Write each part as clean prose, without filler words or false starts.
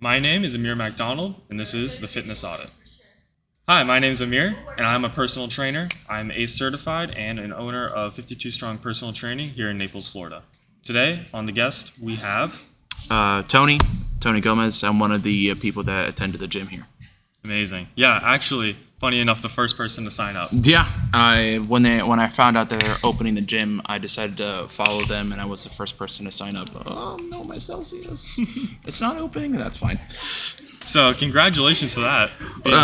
My name is Amir MacDonald, and this is the Fitness Audit. Hi, my name is Amir, and I'm a personal trainer. I'm ACE certified and an owner of 52 Strong Personal Training here in Naples, Florida. Today, on the guest, we have... Tony Gomez. I'm one of the people that attend to the gym here. Amazing. Yeah, actually, funny enough, the first person to sign up. Yeah, when I found out that they're opening the gym, I decided to follow them, and I was the first person to sign up. No, my Celsius, it's not opening. That's fine. So, congratulations for that.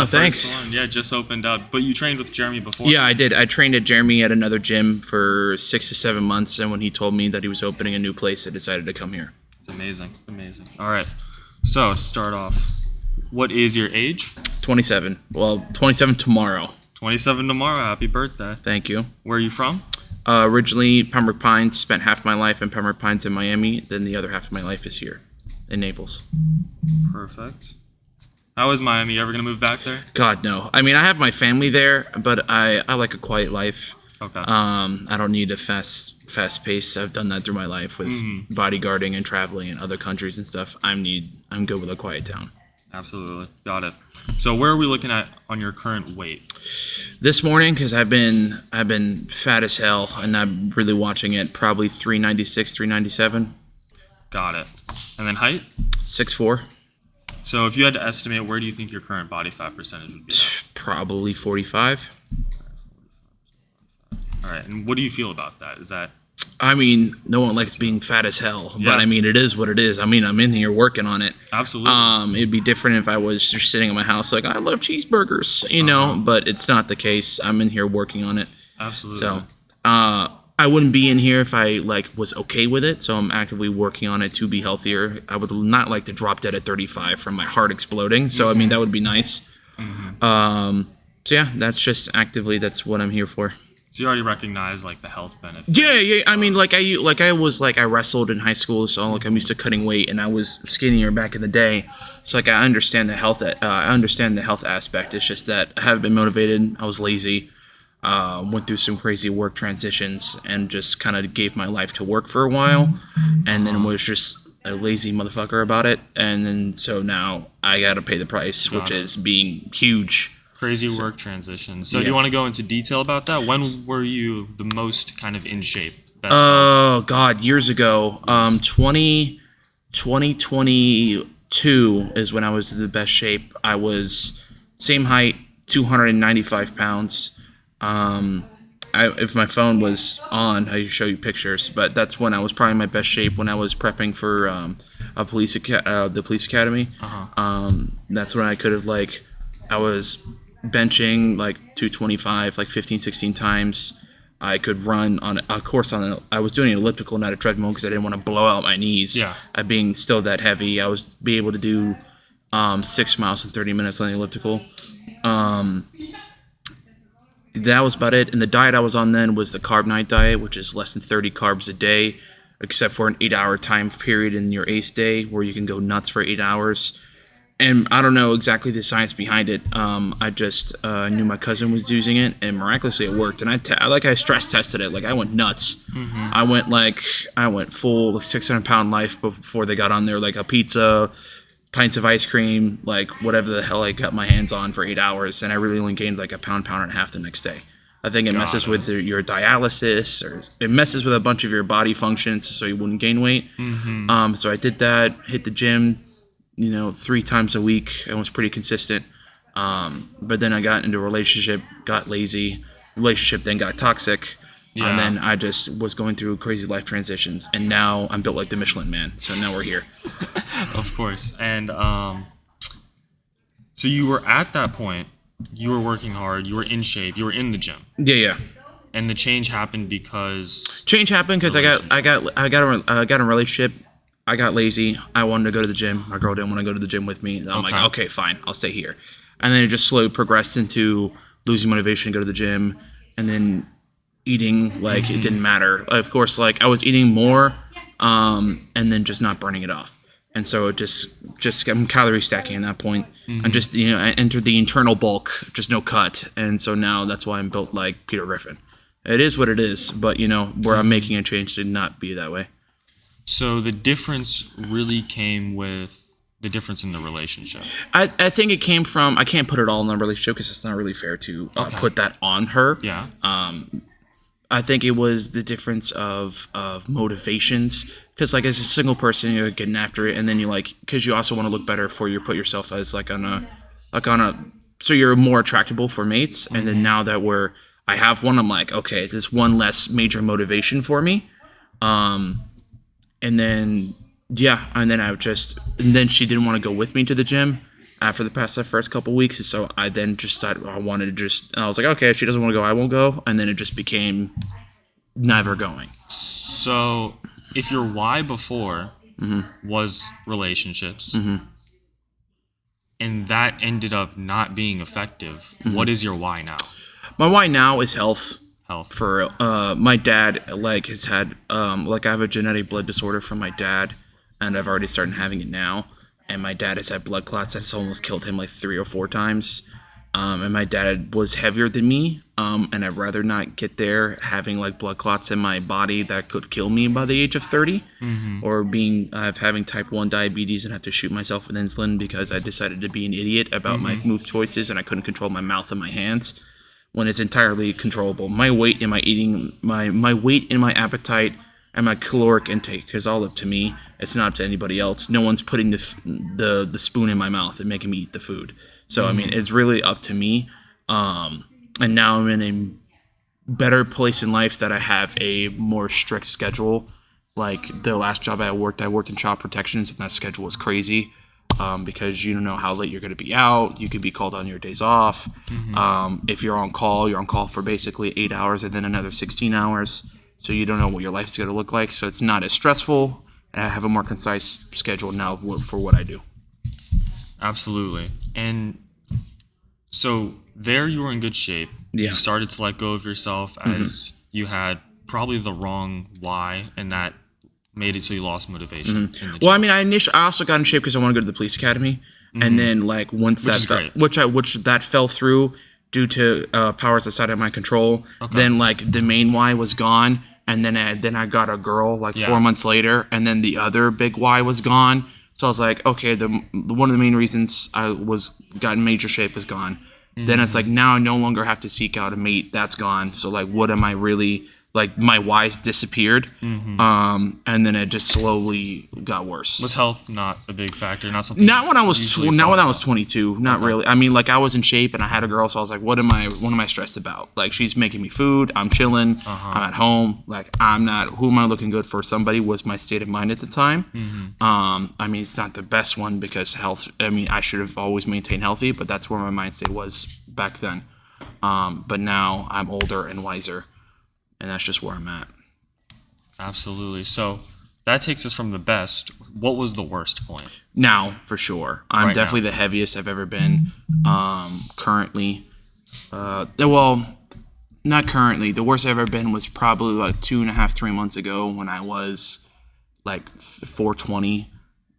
Thanks. Yeah, just opened up. But you trained with Jeremy before? Yeah, I did. I trained at Jeremy at another gym for 6 to 7 months, and when he told me that he was opening a new place, I decided to come here. It's amazing. All right. So, to start off, what is your age? 27. Well, 27 tomorrow. 27 tomorrow. Happy birthday. Thank you. Where are you from? Originally, Pembroke Pines. Spent half my life in Pembroke Pines in Miami. Then the other half of my life is here in Naples. Perfect. How is Miami? You ever going to move back there? God, no. I mean, I have my family there, but I like a quiet life. Okay. I don't need a fast pace. I've done that through my life with bodyguarding and traveling in other countries and stuff. I'm good with a quiet town. Absolutely. Got it. So where are we looking at on your current weight? This morning, because I've been fat as hell, and I'm really watching it, probably 396, 397. Got it. And then height? 6'4". So if you had to estimate, where do you think your current body fat percentage would be? Probably 45. All right. And what do you feel about that? Is that... I mean, no one likes being fat as hell, Yeah. but I mean, it is what it is. I mean, I'm in here working on it. Absolutely. It'd be different if I was just sitting in my house like, I love cheeseburgers, you know, but it's not the case. I'm in here working on it. Absolutely. So, I wouldn't be in here if I was okay with it. So I'm actively working on it to be healthier. I would not like to drop dead at 35 from my heart exploding. So, I mean, that would be nice. So yeah, that's what I'm here for. So you already recognize the health benefits. Yeah. I mean, I wrestled in high school, so I'm used to cutting weight, and I was skinnier back in the day. So I understand the health. I understand the health aspect. It's just that I haven't been motivated. I was lazy. Went through some crazy work transitions, and just kind of gave my life to work for a while, and then was just a lazy motherfucker about it. And then so now I got to pay the price, which is being huge. Crazy work transitions. So do you want to go into detail about that? When were you the most kind of in shape? God, years ago. 2022 is when I was in the best shape. I was same height, 295 pounds. If my phone was on, I could show you pictures, but that's when I was probably in my best shape, when I was prepping for the police academy. That's when I could have I was benching 225 15, 16 times. I could run on a course I was doing an elliptical, not a treadmill, because I didn't want to blow out my knees. Yeah. Being still that heavy, I was be able to do 6 miles in 30 minutes on the elliptical. That was about it. And the diet I was on then was the carb night diet, which is less than 30 carbs a day, except for an 8-hour time period in your 8th day where you can go nuts for 8 hours. And I don't know exactly the science behind it. I just knew my cousin was using it, and miraculously it worked. And I stress tested it. I went nuts. I went full 600-pound life before they got on there, a pizza, pints of ice cream, whatever the hell I got my hands on for 8 hours. And I really only gained a pound and a half the next day. I think it messes with your dialysis, or it messes with a bunch of your body functions so you wouldn't gain weight. So I did that, hit the gym 3 times a week, and was pretty consistent. But then I got into a relationship, got lazy. Relationship then got toxic. Yeah. And then I just was going through crazy life transitions. And now I'm built like the Michelin Man. So now we're here. Of course. And so you were at that point, you were working hard, you were in shape, you were in the gym. Yeah. And the change happened because... Change happened because I got a relationship. I got lazy. I wanted to go to the gym. My girl didn't want to go to the gym with me. I'm like, okay, fine. I'll stay here. And then it just slowly progressed into losing motivation to go to the gym, and then eating it didn't matter. Of course, I was eating more, and then just not burning it off. And so it just I'm calorie stacking at that point. And just, I entered the internal bulk, just no cut. And so now that's why I'm built like Peter Griffin. It is what it is, but where I'm making a change to not be that way. So the difference really came with the difference in the relationship? I think it came from, I can't put it all in the relationship because it's not really fair to put that on her. Yeah. I think it was the difference of motivations, because like as a single person you're getting after it, and then you like, because you also want to look better for you, put yourself as like on a so you're more attractable for mates. And then now that I have one, I'm like, okay, there's one less major motivation for me. And then yeah, and then she didn't want to go with me to the gym after the first couple weeks, and so I then just decided I was like, okay, if she doesn't want to go, I won't go, and then it just became never going. So if your why before was relationships, and that ended up not being effective, what is your why now? My why now is health. Health. For my dad, like has had like I have a genetic blood disorder from my dad, and I've already started having it now. And my dad has had blood clots that's almost killed him like 3 or 4 times. And my dad was heavier than me, and I'd rather not get there having like blood clots in my body that could kill me by the age of 30, or having type 1 diabetes and have to shoot myself with insulin because I decided to be an idiot about my move choices and I couldn't control my mouth and my hands when it's entirely controllable. My weight and my eating, my weight and my appetite and my caloric intake is all up to me. It's not up to anybody else. No one's putting the spoon in my mouth and making me eat the food. So I mean, it's really up to me. And now I'm in a better place in life that I have a more strict schedule. Like the last job I worked in child protections, and that schedule was crazy. Because you don't know how late you're going to be out. You could be called on your days off. If you're on call for basically 8 hours and then another 16 hours. So you don't know what your life's going to look like. So it's not as stressful. And I have a more concise schedule now for what I do. Absolutely. And so there you were in good shape. Yeah. You started to let go of yourself as you had probably the wrong why, and that made it so you lost motivation. In the gym. Well, I mean, I also got in shape because I want to go to the police academy, and then like once that fell through due to powers outside of my control, then like the main why was gone, and then I got a girl like 4 months later, and then the other big why was gone. So I was like, okay, one of the main reasons I got in major shape is gone. Then it's like now I no longer have to seek out a mate. That's gone. So like, what am I really? Like my whys disappeared, and then it just slowly got worse. Was health not a big factor? Not something. Not when I was 22. Not really. I mean, like I was in shape and I had a girl, so I was like, what am I stressed about? Like she's making me food. I'm chilling. I'm at home. Like I'm not. Who am I looking good for? Somebody was my state of mind at the time. I mean, it's not the best one because health. I mean, I should have always maintained healthy, but that's where my mind state was back then. But now I'm older and wiser. And that's just where I'm at. Absolutely. So that takes us from the best. What was the worst point? Now, for sure. I'm definitely the heaviest I've ever been. Currently. Well, not currently. The worst I've ever been was probably like 2.5, 3 months ago when I was like 420,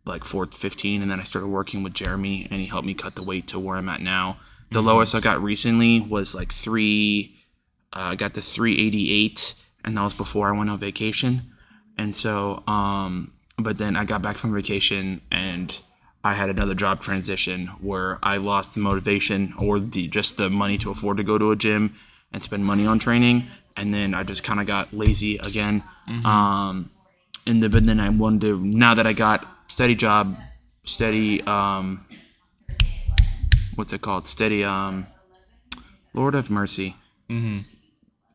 like 415. And then I started working with Jeremy and he helped me cut the weight to where I'm at now. The lowest I got recently was like I got to 388, and that was before I went on vacation. And so, but then I got back from vacation, and I had another job transition where I lost the motivation or just the money to afford to go to a gym and spend money on training. And then I just kind of got lazy again. But then I wanted to, now that I got steady job, steady, what's it called? Steady, Lord have mercy.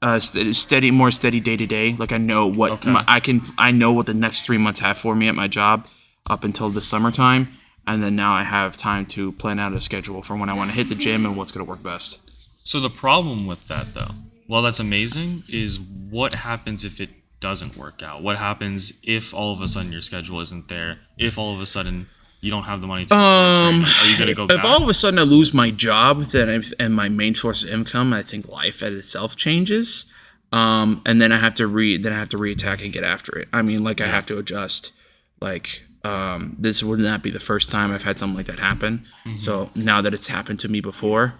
More steady day to day. Like I know what I know what the next 3 months have for me at my job up until the summertime, and then now I have time to plan out a schedule for when I want to hit the gym and what's going to work best. So the problem with that, though, well, that's amazing, is what happens if it doesn't work out? What happens if all of a sudden your schedule isn't there? If all of a sudden you don't have the money to are you going to go back? If all of a sudden I lose my job and my main source of income, I think life at itself changes. And then I have to reattack and get after it. I mean, like I have to adjust. Like this would not be the first time I've had something like that happen. So now that it's happened to me before,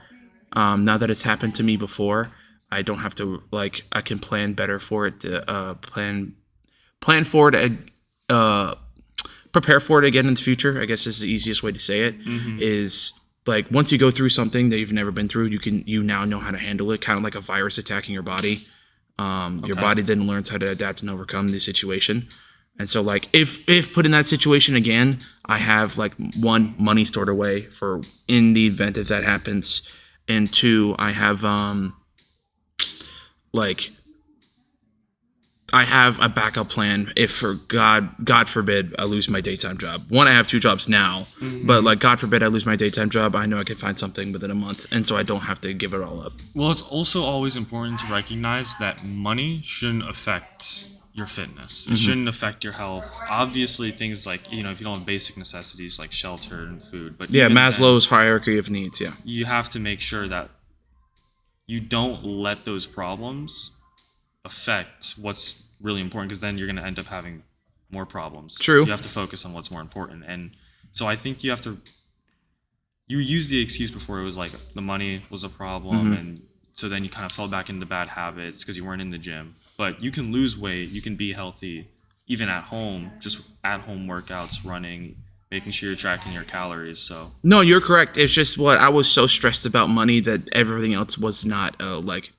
I don't have to, like, I can plan better for it. prepare for it again in the future. I guess is the easiest way to say it. Is like once you go through something that you've never been through, you now know how to handle it, kind of like a virus attacking your body. Your body then learns how to adapt and overcome the situation. And so like if put in that situation again, I have like one, money stored away for in the event if that happens, and two, I have like I have a backup plan if for God forbid I lose my daytime job. One, I have 2 jobs now, but like God forbid I lose my daytime job, I know I can find something within a month, and so I don't have to give it all up. Well, it's also always important to recognize that money shouldn't affect your fitness. It shouldn't affect your health. Obviously, things like, if you don't have basic necessities like shelter and food, but Yeah, even Maslow's hierarchy of needs, yeah. you have to make sure that you don't let those problems affect what's really important, because then you're going to end up having more problems. True. You have to focus on what's more important. And so I think you used the excuse before, it was like the money was a problem, and so then you kind of fell back into bad habits because you weren't in the gym. But you can lose weight, you can be healthy even at home, just at home workouts, running, making sure you're tracking your calories. So No, you're correct. It's just what I was so stressed about money that everything else was not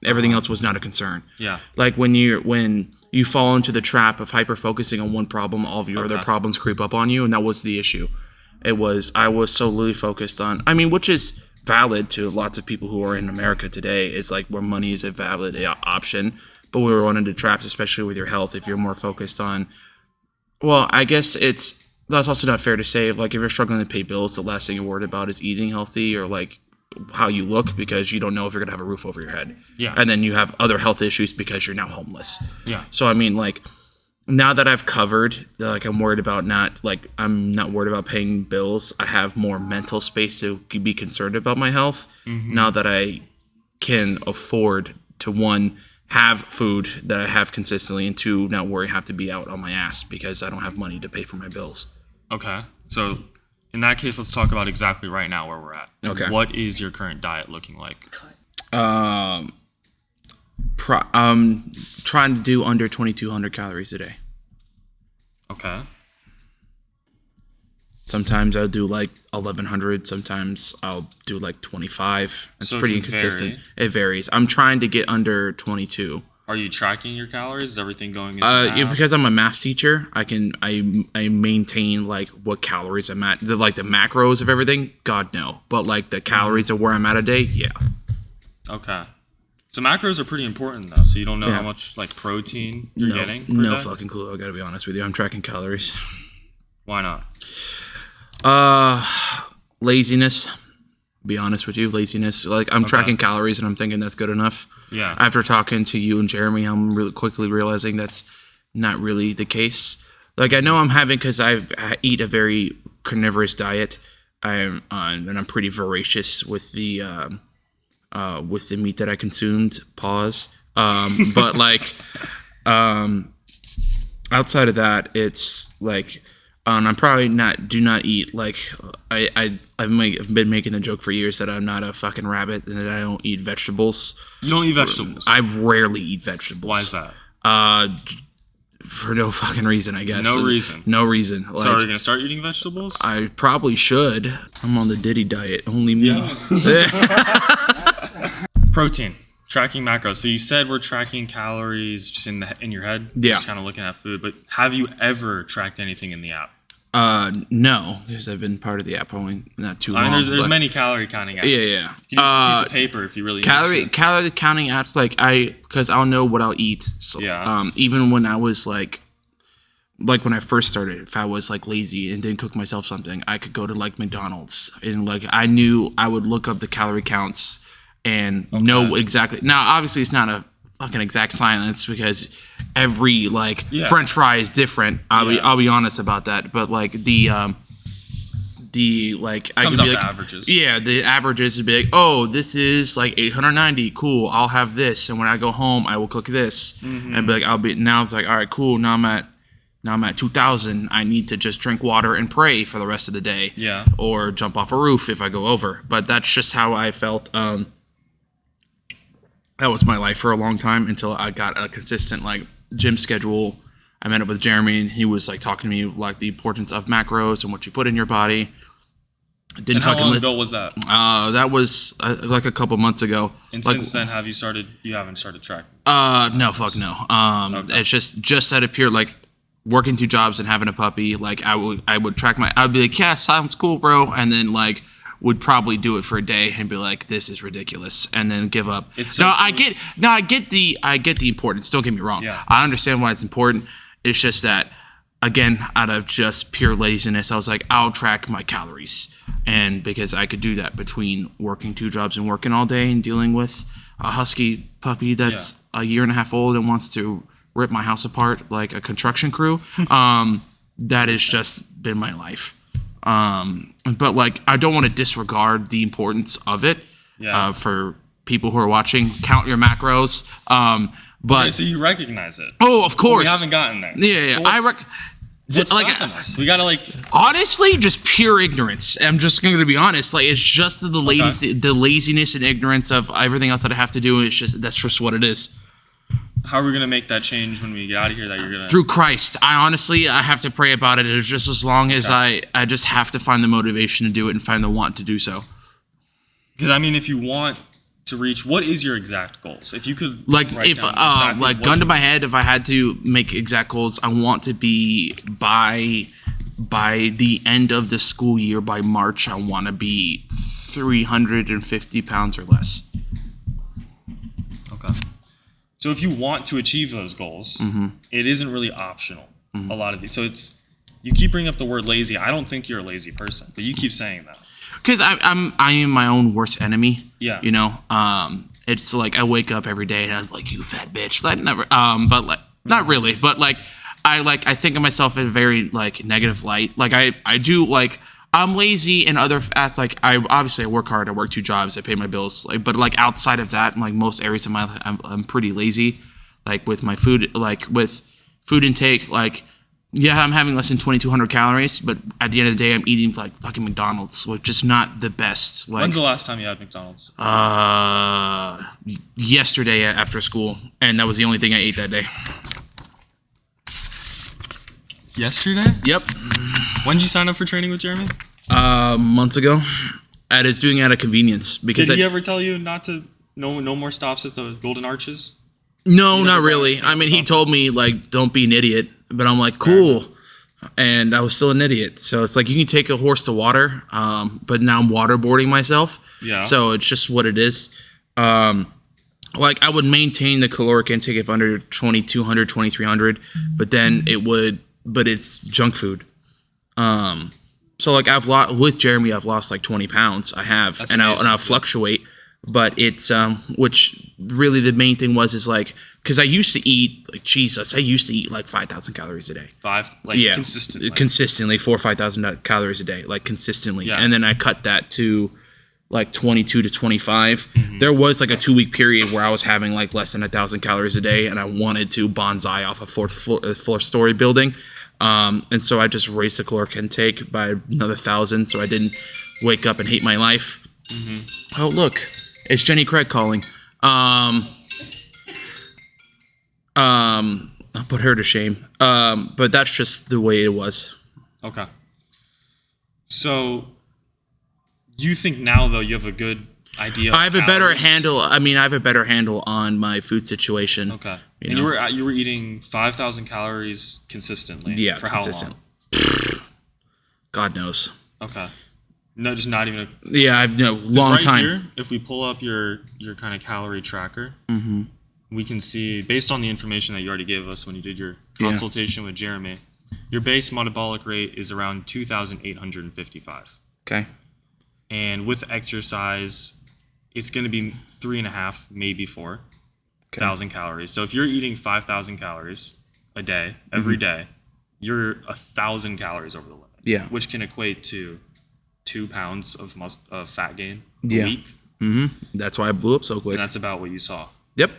everything else was not a concern. Yeah. Like when you fall into the trap of hyper focusing on one problem, all of your other problems creep up on you, and that was the issue. I was solely focused on, which is valid to lots of people who are in America today. It's like where money is a valid option, but we were run into traps, especially with your health. If you're more focused on, well, I guess that's also not fair to say. Like if you're struggling to pay bills, the last thing you're worried about is eating healthy or like how you look, because you don't know if you're gonna have a roof over your head. Yeah. And then you have other health issues because you're now homeless. Yeah. So now that I've covered, I'm worried about I'm not worried about paying bills. I have more mental space to be concerned about my health. Now that I can afford to, one, have food that I have consistently, and two, not worry have to be out on my ass because I don't have money to pay for my bills. Okay. So in that case, let's talk about exactly right now where we're at. Okay. What is your current diet looking like? Trying to do under 2,200 calories a day. Okay. Sometimes I'll do like 1,100. Sometimes I'll do like 25. It's So it pretty can inconsistent. vary. It varies. I'm trying to get under 22. Are you tracking your calories? Is everything going into an app? Because I'm a math teacher, I maintain like what calories I'm at. The macros of everything, God no. But like the calories of where I'm at a day, yeah. Okay. So macros are pretty important though. So you don't know Yeah. how much like protein you're getting per No day? fucking clue. I gotta be honest with you. I'm tracking calories. Why not? Laziness. Be honest with you, laziness. Like I'm tracking calories and I'm thinking that's good enough. Yeah. After talking to you and Jeremy, I'm really quickly realizing that's not really the case. Like I know I'm having, because I eat a very carnivorous diet. And I'm pretty voracious with the meat that I consumed. Pause. But like, outside of that, it's like, I'm probably do not eat like I've been making the joke for years that I'm not a fucking rabbit and that I don't eat vegetables. You don't eat vegetables? I rarely eat vegetables. Why is that? For no fucking reason, I guess. No reason? No reason. Like, So are you going to start eating vegetables? I probably should. I'm on the Diddy diet. Only me. Protein. Tracking macros. So you said we're tracking calories just in your head? Yeah. Just kind of looking at food. But have you ever tracked anything in the app? No, because I've been part of the app only not too long. I mean, there's but- many calorie counting apps. Yeah. You can use a piece of paper if you really calorie need to. calorie counting apps, because I'll know what I'll eat. So, Yeah. even when I was like when I first started, if I was like lazy and didn't cook myself something, I could go to like McDonald's and like I knew I would look up the calorie counts and know exactly. Now, obviously, it's not a fucking exact science because every French fry is different. I'll be honest about that, but like the I Comes could up be to like, averages. yeah, the averages would be like, oh, this is like 890. Cool, I'll have this, and when I go home, I will cook this, and be like, now it's like, all right, cool. Now I'm at 2,000. I need to just drink water and pray for the rest of the day. Yeah. Or jump off a roof if I go over. But that's just how I felt. That was my life for a long time until I got a consistent gym schedule. I met up with Jeremy, and he was like talking to me like the importance of macros and what you put in your body. Didn't And how fucking long listen. ago was that? That was like a couple months ago. And like, since then, you haven't started tracking? No, fuck no. Okay. It's just out of pure like working 2 jobs and having a puppy. Like I would track I'd be like, yeah, sounds cool, bro, and then like would probably do it for a day and be like, this is ridiculous, and then give up. I get the importance. Don't get me wrong. Yeah. I understand why it's important. It's just that, again, out of just pure laziness, I was like, I'll track my calories. And because I could do that between working 2 jobs and working all day and dealing with a husky puppy that's a year and a half old and wants to rip my house apart like a construction crew, that has just been my life. But like, I don't want to disregard the importance of it. For people who are watching, count your macros. But okay, so you recognize it. Oh, of course. But we haven't gotten there. Yeah. So what's stopping us? We gotta like. Honestly, just pure ignorance. I'm just going to be honest. Like, it's just the laziness and ignorance of everything else that I have to do. That's just what it is. How are we gonna make that change when we get out of here? That you're gonna through Christ. I have to pray about it. It's just as long as I just have to find the motivation to do it and find the want to do so. Because I mean, if you want to reach, what is your exact goals? If you could gun to my head, if I had to make exact goals, I want to be by the end of the school year, by March, I want to be 350 pounds or less. Okay. So if you want to achieve those goals, it isn't really optional. A lot of these. So you keep bringing up the word lazy. I don't think you're a lazy person, but you keep saying that. Because I am my own worst enemy. Yeah. You know, it's like I wake up every day and I'm like, you fat bitch. Like never. But like not really. But like I think of myself in a very like negative light. Like I do like. I'm lazy in other aspects. Like I work hard. I work 2 jobs. I pay my bills. Like, but like outside of that, like most areas of my life, I'm pretty lazy. Like with my food, like with food intake, like yeah, I'm having less than 2,200 calories. But at the end of the day, I'm eating like fucking McDonald's, which is not the best. Like, when's the last time you had McDonald's? Yesterday after school, and that was the only thing I ate that day. Yesterday? Yep. When did you sign up for training with Jeremy? Months ago. I was doing it out of convenience because. Did he ever tell you not to no more stops at the Golden Arches? No, not really. I mean, he told me like, don't be an idiot, but I'm like, cool, and I was still an idiot. So it's like you can take a horse to water, but now I'm waterboarding myself. Yeah. So it's just what it is. Like I would maintain the caloric intake of under 2,200, 2,300, but it's junk food. So like with Jeremy, I've lost like 20 pounds. I have. That's and I'll fluctuate, but it's, which really the main thing is like, cause I used to eat like Jesus. I used to eat like 5,000 calories a day. Consistently 4,000 or 5,000 calories a day, like consistently. Yeah. And then I cut that to like 22 to 25. Mm-hmm. There was like a 2-week period where I was having like less than 1,000 calories a day, and I wanted to bonsai off a fourth story building. And so I just raised the caloric intake by another 1,000, so I didn't wake up and hate my life. Mm-hmm. Oh, look, it's Jenny Craig calling. I'll put her to shame. But that's just the way it was. Okay. So you think now, though, you have a good idea? I have a better handle. I mean, I have a better handle on my food situation. Okay. You were eating 5,000 calories consistently. Yeah, for consistent. How long? God knows. Okay. No, just not even a. Yeah, I've long right time. Here, if we pull up your kind of calorie tracker, we can see based on the information that you already gave us when you did your consultation with Jeremy, your base metabolic rate is around 2,855. Okay. And with exercise, it's going to be 3.5, maybe 4,000 calories. So if you're eating 5,000 calories a day, every day, you're 1,000 calories over the limit. Yeah. Which can equate to 2 pounds of fat gain a week. Mm-hmm. That's why I blew up so quick. And that's about what you saw. Yep.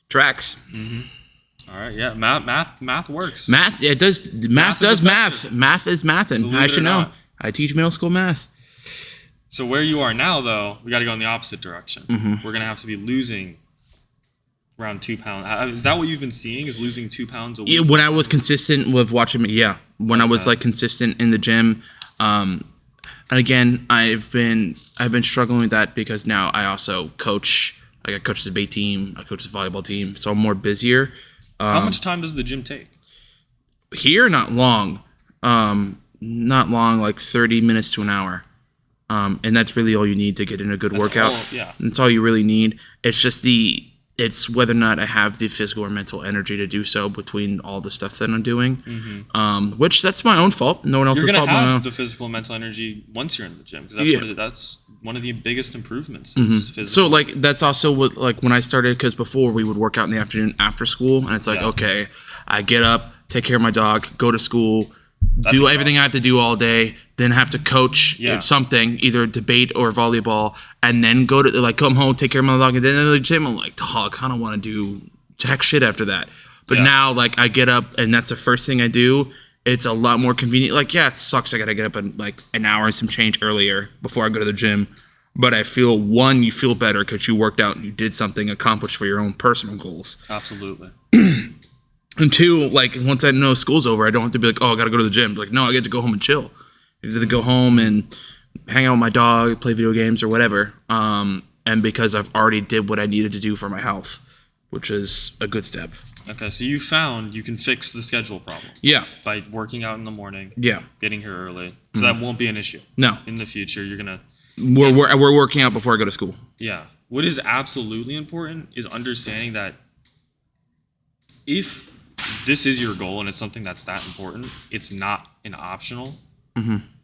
Tracks. Mm-hmm. All right. Yeah. Math works. Math. It does. Math does math. Math is mathin'. I should know. I teach middle school math. So where you are now, though, we got to go in the opposite direction. Mm-hmm. We're going to have to be losing Around 2 pounds. Is that what you've been seeing? Is losing 2 pounds a week? Yeah, when I was consistent with watching, yeah, when I was Okay. like consistent in the gym, and again, I've been struggling with that because now I also coach. Like I coach the debate team, I coach the volleyball team, so I'm more busier. How much time does the gym take? Here, not long, not long, like 30 minutes to an hour, and that's really all you need to get in a good workout. Yeah. That's all you really need. It's just it's whether or not I have the physical or mental energy to do so between all the stuff that I'm doing, which that's my own fault. No one else's You're fault. gonna My own. have the physical and mental energy once you're in the gym, because that's Yeah. that's one of the biggest improvements. Is physical. So like that's also what like when I started, because before we would work out in the afternoon after school, and it's like Yeah. okay, I get up, take care of my dog, go to school, That's do everything I have to do all day, then have to coach Yeah. something, either debate or volleyball, and then go to like come home, take care of my dog, and then in the gym I'm like, oh, I kind of want to do jack shit after that. But Yeah. now like I get up and that's the first thing I do. It's a lot more convenient. Like yeah, it sucks. I gotta get up in like an hour and some change earlier before I go to the gym. But I feel one, you feel better because you worked out and you did something accomplished for your own personal goals. Absolutely. And two, like once I know school's over, I don't have to be like, oh, I gotta go to the gym. Like, no, I get to go home and chill. I get to go home and hang out with my dog, play video games or whatever. And because I've already did what I needed to do for my health, which is a good step. Okay, so you found you can fix the schedule problem Yeah, by working out in the morning, yeah. getting here early, so that won't be an issue. No, In the future, you're gonna. we're working out before I go to school. Yeah. What is absolutely important is understanding that if this is your goal and it's something that's that important, it's not an optional.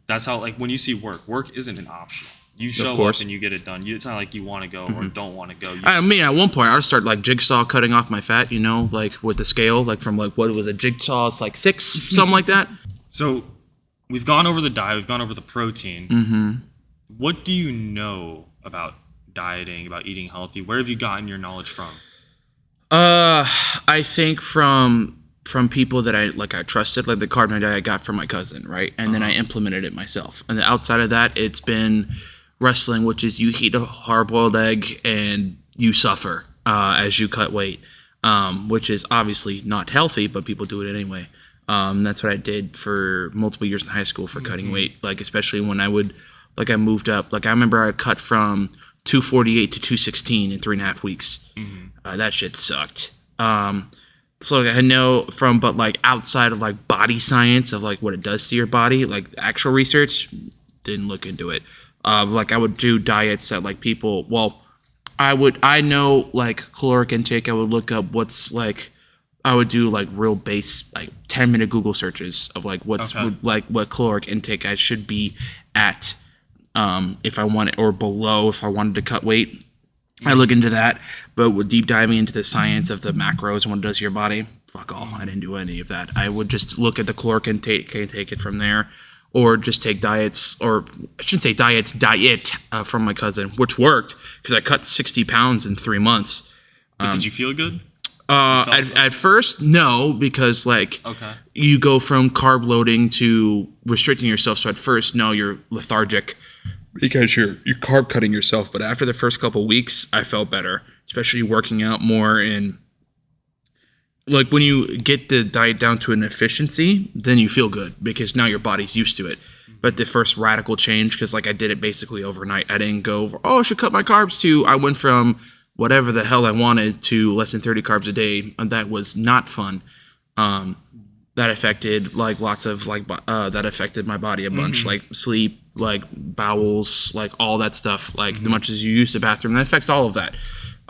That's how, like, when you see work isn't an optional. You show up course. and you get it done. It's not like you want to go or don't want to go. You I mean, at one point, I started like jigsaw cutting off my fat, you know, like with the scale, like from like what was a jigsaw? It's like 6, something like that. So we've gone over the diet, we've gone over the protein. What do you know about dieting, about eating healthy? Where have you gotten your knowledge from? I think from people that I trusted, like the carb diet I got from my cousin, right? And then I implemented it myself. And outside of that, it's been wrestling, which is you eat a hard-boiled egg and you suffer as you cut weight, which is obviously not healthy, but people do it anyway. That's what I did for multiple years in high school for cutting weight, like especially when I moved up. Like I remember I cut from 248 to 216 in 3.5 weeks. That shit sucked. So like, I know but like outside of like body science of like what it does to your body, like actual research, didn't look into it. Like I would do diets that like people, I know like caloric intake. I would look up I would do like real base, like 10-minute Google searches of like what caloric intake I should be at, if I want it, or below if I wanted to cut weight. I look into that, but with deep diving into the science of the macros and what it does to your body, fuck all. I didn't do any of that. I would just look at the caloric intake and take it from there, or just take diets, or I shouldn't say diet from my cousin, which worked because I cut 60 pounds in 3 months. But did you feel good? At first, no, because like you go from carb loading to restricting yourself. So at first, no, you're lethargic because you're carb cutting yourself. But after the first couple weeks, I felt better, especially working out more. And like when you get the diet down to an efficiency, then you feel good because now your body's used to it. But the first radical change, because like I did it basically overnight. I didn't go, I should cut my carbs to. I went from whatever the hell I wanted to less than 30 carbs a day. And that was not fun. That affected like lots of like that affected my body a bunch, like sleep, like bowels, like all that stuff. Like the much as you use the bathroom, that affects all of that.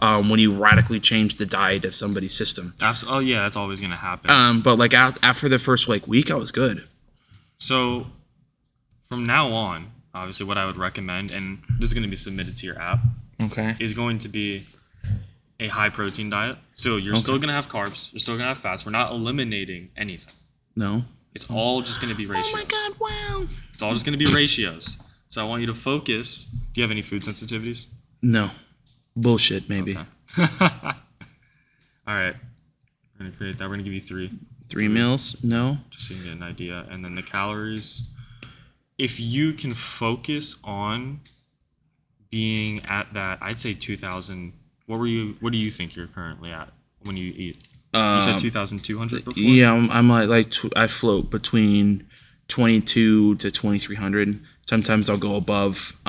When you radically change the diet of somebody's system. Oh yeah, that's always gonna happen. But like after the first week, I was good. So from now on, obviously, what I would recommend, and this is gonna be submitted to your app, is going to be a high protein diet. So you're still gonna have carbs, you're still gonna have fats. We're not eliminating anything. No. It's all just gonna be ratios. Oh my god! Wow. It's all just gonna be ratios. So I want you to focus. Do you have any food sensitivities? No. Bullshit, maybe. Okay. All right. We're gonna create that. We're gonna give you 3. 3 meals? No. Just so you can get an idea. And then the calories. If you can focus on being at that, I'd say 2,000. What do you think you're currently at? when you eat? You said 2,200 before? Yeah, I'm I float between 22 to 2,300. Sometimes I'll go above.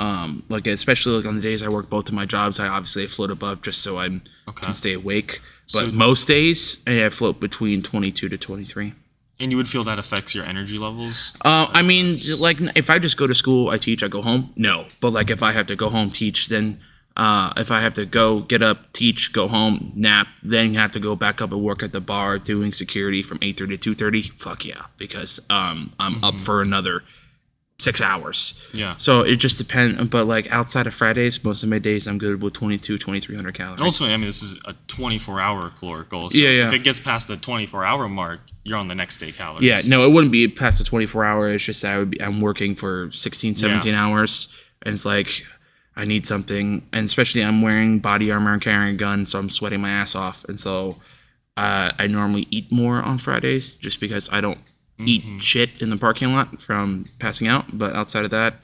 Like especially like on the days I work both of my jobs, I obviously float above just so I can stay awake. But most days, I float between 22 to 23. And you would feel that affects your energy levels? I mean, like if I just go to school, I teach, I go home. No, but like if I have to go home, teach, then if I have to go get up, teach, go home, nap, then have to go back up and work at the bar doing security from 8:30 to 2:30. Fuck yeah, because I'm up for another 6 hours. Yeah. So it just depends. But like outside of Fridays, most of my days I'm good with 2,300 calories. And ultimately, I mean, this is a 24-hour caloric goal. So Yeah. if it gets past the 24-hour mark, you're on the next day calories. Yeah, no, it wouldn't be past the 24-hour. It's just I'm working for 16, 17 hours, and it's like I need something. And especially I'm wearing body armor and carrying a gun, so I'm sweating my ass off. And so I normally eat more on Fridays just because I don't eat shit in the parking lot from passing out. But outside of that,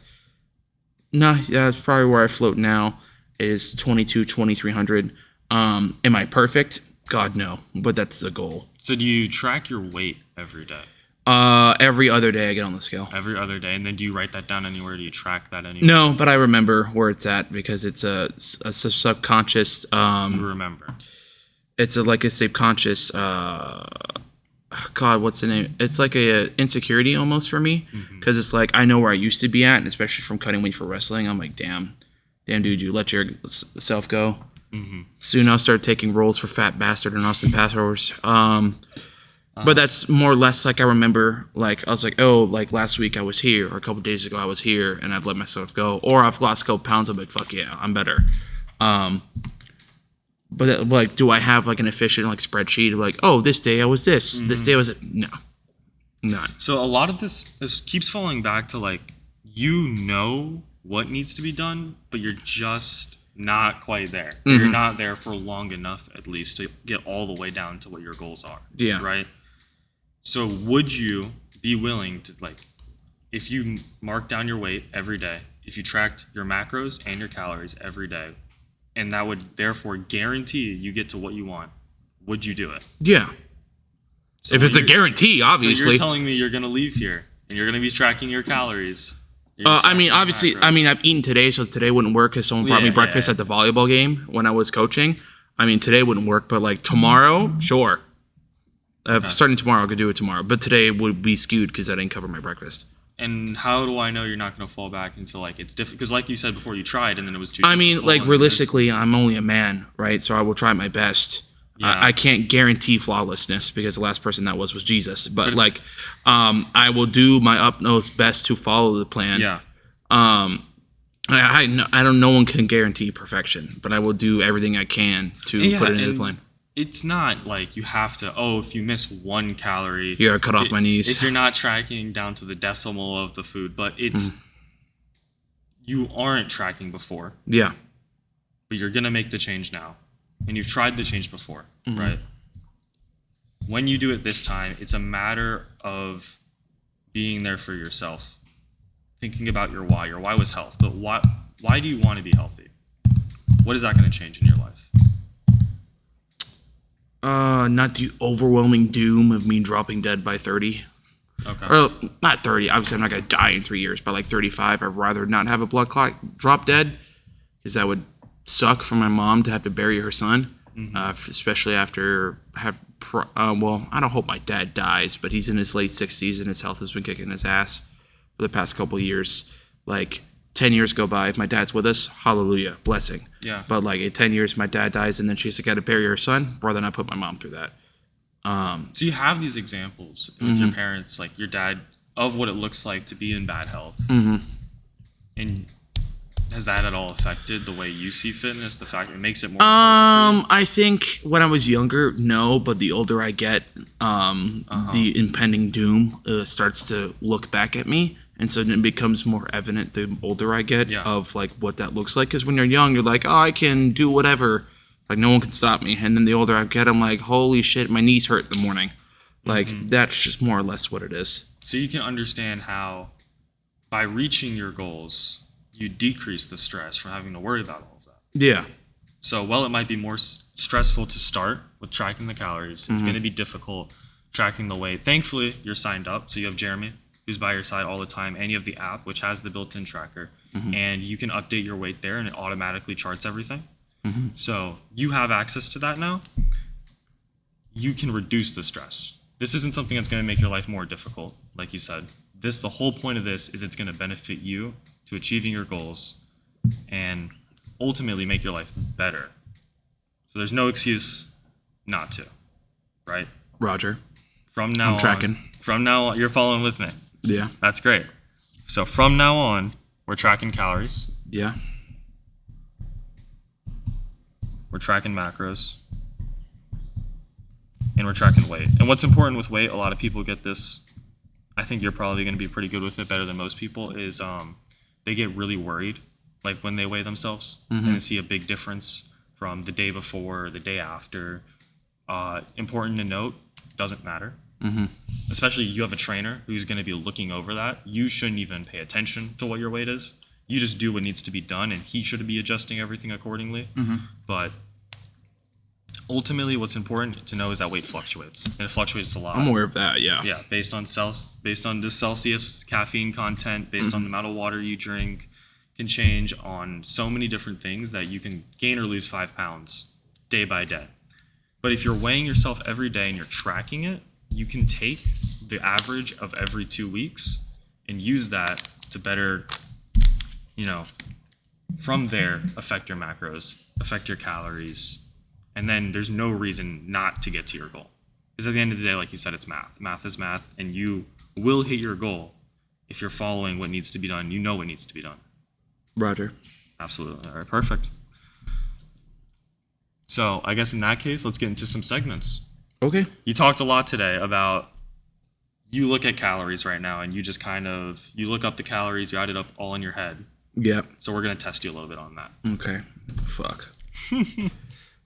no, yeah, that's probably where I float now is 2,300. Am I perfect? God, no, but that's the goal. So do you track your weight every day? Every other day I get on the scale. Every other day, and then do you write that down anywhere? Do you track that anywhere? No, but I remember where it's at because it's a subconscious. You remember. It's like a subconscious. God, what's the name? It's like a insecurity almost for me because it's like I know where I used to be at, and especially from cutting weight for wrestling, I'm like, damn, dude, you let yourself go. Soon I'll start taking roles for Fat Bastard and Austin Powers. But that's more or less like I remember, like I was like, oh, like last week I was here, or a couple days ago I was here, and I've let myself go, or I've lost a couple pounds. I'm like, fuck yeah, I'm better. But like, do I have like an efficient like spreadsheet of like, oh, this day I was this day I was no, none. So a lot of this keeps falling back to like you know what needs to be done, but you're just not quite there. You're not there for long enough, at least, to get all the way down to what your goals are. Yeah. Right. So would you be willing to, like, if you mark down your weight every day, if you tracked your macros and your calories every day, and that would therefore guarantee you get to what you want, would you do it? Yeah. So if it's a guarantee, obviously. So you're telling me you're going to leave here and you're going to be tracking your calories. I mean, obviously, I mean, I've eaten today, so today wouldn't work because someone brought me breakfast at the volleyball game when I was coaching. I mean, today wouldn't work, but like tomorrow, sure. Starting tomorrow, I could do it tomorrow. But today would be skewed because I didn't cover my breakfast. And how do I know you're not going to fall back into like it's difficult? Because like you said before, you tried and then it was too difficult. I mean, like realistically, I'm only a man, right? So I will try my best. Yeah. I can't guarantee flawlessness because the last person that was Jesus. But like, I will do my utmost best to follow the plan. Yeah. I don't. No one can guarantee perfection, but I will do everything I can to put it into the plan. It's not like you have to. Oh, if you miss 1 calorie, you gotta cut off my knees. If you're not tracking down to the decimal of the food, but it's you aren't tracking before. Yeah. But you're gonna make the change now. And you've tried the change before, right? When you do it this time, it's a matter of being there for yourself, thinking about your why. Your why was health, but why do you want to be healthy? What is that going to change in your life? Not the overwhelming doom of me dropping dead by 30. Okay. Or not 30. Obviously, I'm not going to die in 3 years, but like 35. I'd rather not have a blood clot drop dead because that would suck for my mom to have to bury her son, especially after well, I don't hope my dad dies, but he's in his late 60s and his health has been kicking his ass for the past couple of years. Like 10 years go by, if my dad's with us, hallelujah, blessing. Yeah. But like in 10 years, my dad dies and then she's got to bury her son. Rather not put my mom through that. So you have these examples with your parents, like your dad, of what it looks like to be in bad health. And has that at all affected the way you see fitness? The fact it makes it more I think when I was younger, no, but the older I get, the impending doom starts to look back at me, and so it becomes more evident the older I get of like what that looks like. Because when you're young, you're like, oh, I can do whatever, like no one can stop me. And then the older I get, I'm like, holy shit, my knees hurt in the morning. Like that's just more or less what it is. So you can understand how by reaching your goals, you decrease the stress from having to worry about all of that. Yeah. So while it might be more stressful to start with tracking the calories. It's going to be difficult tracking the weight. Thankfully, you're signed up, so you have Jeremy, who's by your side all the time, and you have the app, which has the built-in tracker, and you can update your weight there, and it automatically charts everything. So you have access to that now. You can reduce the stress. This isn't something that's going to make your life more difficult, like you said. The whole point of this is it's going to benefit you to achieving your goals and ultimately make your life better. So there's no excuse not to, right? Roger. From now I'm tracking. From now on, you're following with me. Yeah. That's great. So from now on, we're tracking calories. Yeah. We're tracking macros. And we're tracking weight. And what's important with weight, a lot of people get this. I think you're probably going to be pretty good with it, better than most people, is they get really worried, like when they weigh themselves and they see a big difference from the day before or the day after. Important to note, doesn't matter. Especially you have a trainer who's going to be looking over that. You shouldn't even pay attention to what your weight is. You just do what needs to be done, and he should be adjusting everything accordingly. But ultimately, what's important to know is that weight fluctuates, and it fluctuates a lot. I'm aware of that. Yeah. Yeah, based on the Celsius caffeine content, based on the amount of water you drink, can change on so many different things that you can gain or lose 5 pounds day by day. But if you're weighing yourself every day and you're tracking it, you can take the average of every 2 weeks and use that to better, from there, affect your macros, affect your calories, and then there's no reason not to get to your goal. Because at the end of the day, like you said, it's math. Math is math, and you will hit your goal if you're following what needs to be done. You know what needs to be done. Roger. Absolutely. All right, perfect. So I guess in that case, let's get into some segments. Okay. You talked a lot today about you look at calories right now, and you just you look up the calories, you add it up all in your head. Yep. So we're going to test you a little bit on that. Okay. Fuck.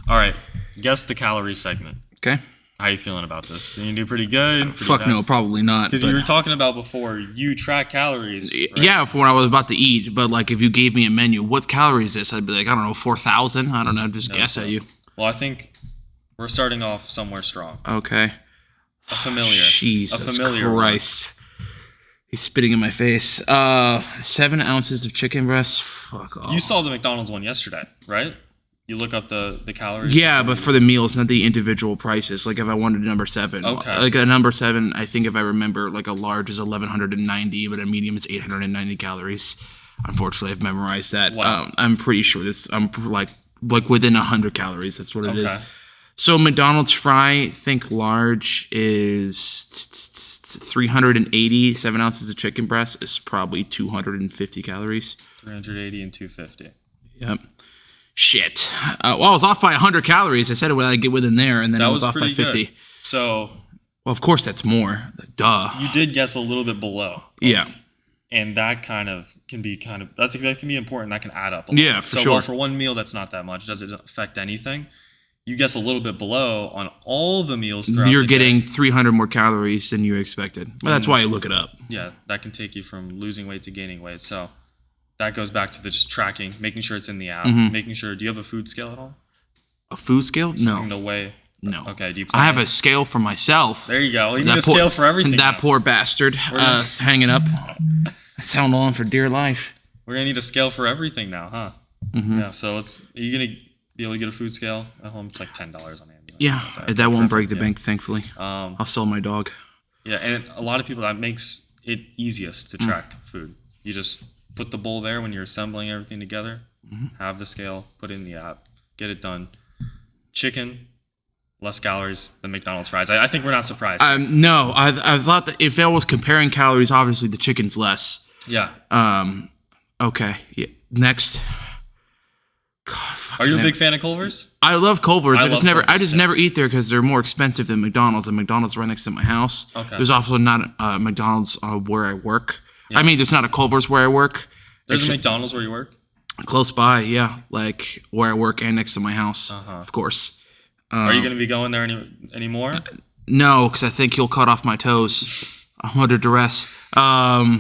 All right. Guess the calorie segment. Okay. How you feeling about this? You do pretty good? Fuck no, probably not. Because you were talking about before, you track calories. Right? Yeah, for when I was about to eat. But like, if you gave me a menu, what calories is this? I'd be like, I don't know, 4,000. I don't know, just guess at you. Well, I think we're starting off somewhere strong. Okay. A familiar. Jesus Christ. He's spitting in my face. 7 ounces of chicken breast. Fuck off. You saw the McDonald's one yesterday, right? You look up the calories. Yeah, but for the meals, not the individual prices. Like if I wanted a number 7. Okay. Like a number 7, I think if I remember, like a large is 1,190, but a medium is 890 calories. Unfortunately, I've memorized that. Wow. I'm pretty sure I'm like within 100 calories. That's what it is. So McDonald's fry, think large, is 380. 7 ounces of chicken breast is probably 250 calories. 380 and 250. Yep. Shit. Well, I was off by 100 calories. I said it would get within there, and then I was off by 50. Good. So, well, of course, that's more. Duh. You did guess a little bit below. Yeah. And that can be that can be important. That can add up a lot. Yeah, for sure. Well, for one meal, that's not that much. It doesn't affect anything. You guess a little bit below on all the meals throughout You're the getting day. 300 more calories than you expected. Well, that's why you look it up. Yeah, that can take you from losing weight to gaining weight. So that goes back to the just tracking, making sure it's in the app, making sure. Do you have a food scale at all? A food scale? Something to weigh? No. Okay. Do you? I have a scale for myself. There you go. You need a scale for everything. That now. poor bastard hanging up. That's held on for dear life. We're gonna need a scale for everything now, huh? Yeah. So are you gonna be able to get a food scale at home? It's like $10 on Amazon. Yeah, that won't break the bank, thankfully. I'll sell my dog. Yeah, and a lot of people, that makes it easiest to track food. You just put the bowl there when you're assembling everything together, have the scale, put it in the app, get it done. Chicken, less calories than McDonald's fries. I think we're not surprised. No, I thought that if I was comparing calories, obviously the chicken's less. Yeah. Okay. Yeah. Next. God, are you a big fan of Culver's? I love Culver's. I just Culver's never eat there because they're more expensive than McDonald's, and McDonald's right next to my house. Okay. There's also not a McDonald's where I work. Yeah. I mean, there's not a Culver's where I work. There's a McDonald's where you work? Close by, yeah. Like where I work and next to my house, of course. Are you going to be going there anymore? No, because I think he'll cut off my toes. I'm under duress. Fucking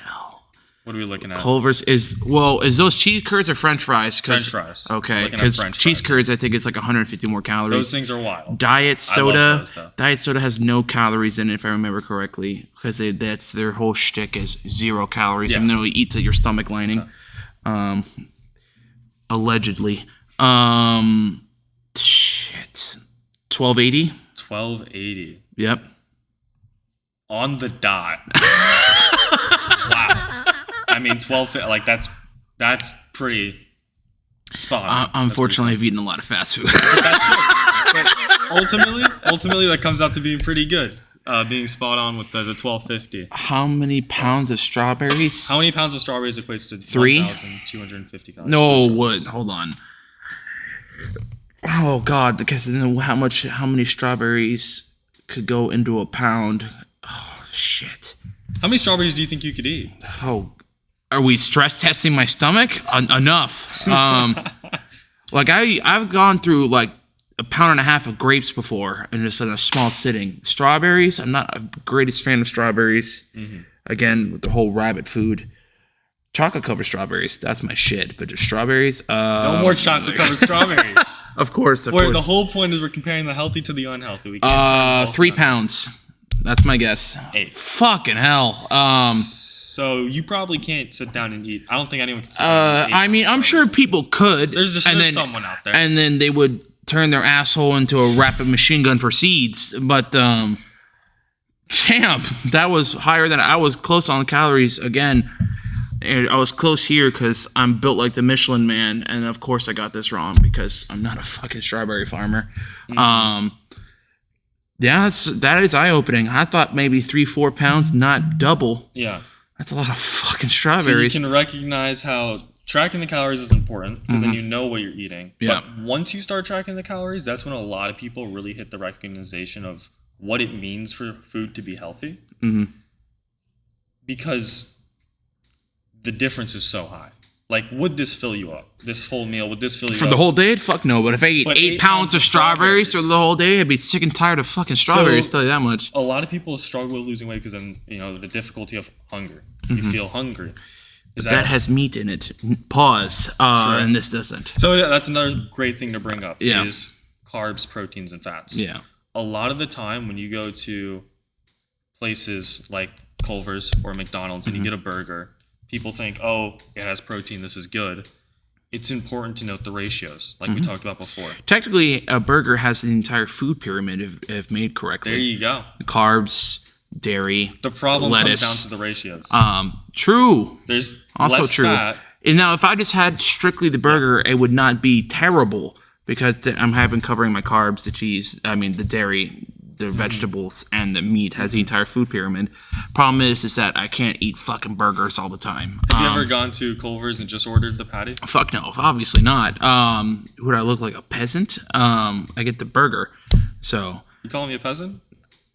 hell. What are we looking at? Culver's is those cheese curds or French fries? French fries. Okay, Looking at because French cheese fries. curds I think it's like 150 more calories. Those things are wild. Diet I love soda. those, though. Diet soda has no calories in it, if I remember correctly, because that's their whole shtick is 0 calories, Yeah. and then it'll eat to your stomach lining. Allegedly. Shit. 1280. 1280 Yep. on the dot. Wow. I mean, 12. Like that's pretty spot on. Unfortunately, I've eaten a lot of fast food. That's good. But ultimately, that comes out to being pretty good. Being spot on with the 1250. How many pounds of strawberries? How many pounds of strawberries equates to 3? 1,250 calories? No, what? Hold on. Oh God, because then how many strawberries could go into a pound? Oh shit. How many strawberries do you think you could eat? Oh, are we stress testing my stomach? Enough. Like I've gone through like a pound and a half of grapes before, and just in a small sitting. Strawberries, I'm not a greatest fan of strawberries. Mm-hmm. Again, with the whole rabbit food. Chocolate covered strawberries, that's my shit. But just strawberries, No more chocolate covered strawberries. Of course. The whole point is we're comparing the healthy to the unhealthy. We can't 3 pounds. That's my guess. 8. Fucking hell. So you probably can't sit down and eat. I don't think anyone can sit down and eat. I mean, I'm sure people could. There's someone out there. And then they would turn their asshole into a rapid machine gun for seeds. But, damn, that was higher than I was close on calories again. And I was close here because I'm built like the Michelin Man. And, of course, I got this wrong because I'm not a fucking strawberry farmer. Mm-hmm. Yeah, that is eye-opening. I thought maybe 3-4 pounds, not double. Yeah. That's a lot of fucking So strawberries. you can recognize how tracking the calories is important because then you know what you're eating. Yeah. But once you start tracking the calories, that's when a lot of people really hit the recognition of what it means for food to be healthy. Mm-hmm. Because the difference is so high. Like, would this fill you up? This whole meal, would this fill you For up? the whole day? Fuck no. But if I eat But 8 pounds of strawberries for the whole day, I'd be sick and tired of fucking strawberries, tell you that much. A lot of people struggle with losing weight because then, the difficulty of hunger. You feel hungry. That has meat in it. Pause. And this doesn't. So that's another great thing to bring up Yeah. is carbs, proteins, and fats. Yeah. A lot of the time when you go to places like Culver's or McDonald's and you get a burger, people think, oh, it has protein, this is good. It's important to note the ratios, like we talked about before. Technically, a burger has the entire food pyramid if made correctly. There you go. Carbs, dairy, The problem lettuce. comes down to the ratios. True. There's Also less true. fat. And now, if I just had strictly the burger, it would not be terrible because I'm having covering my carbs, the cheese, the dairy, the vegetables, and the meat has the entire food pyramid. Problem is that I can't eat fucking burgers all the time. Have you ever gone to Culver's and just ordered the patty? Fuck no, obviously not. Would I look like a peasant? I get the burger. So, You calling me a peasant?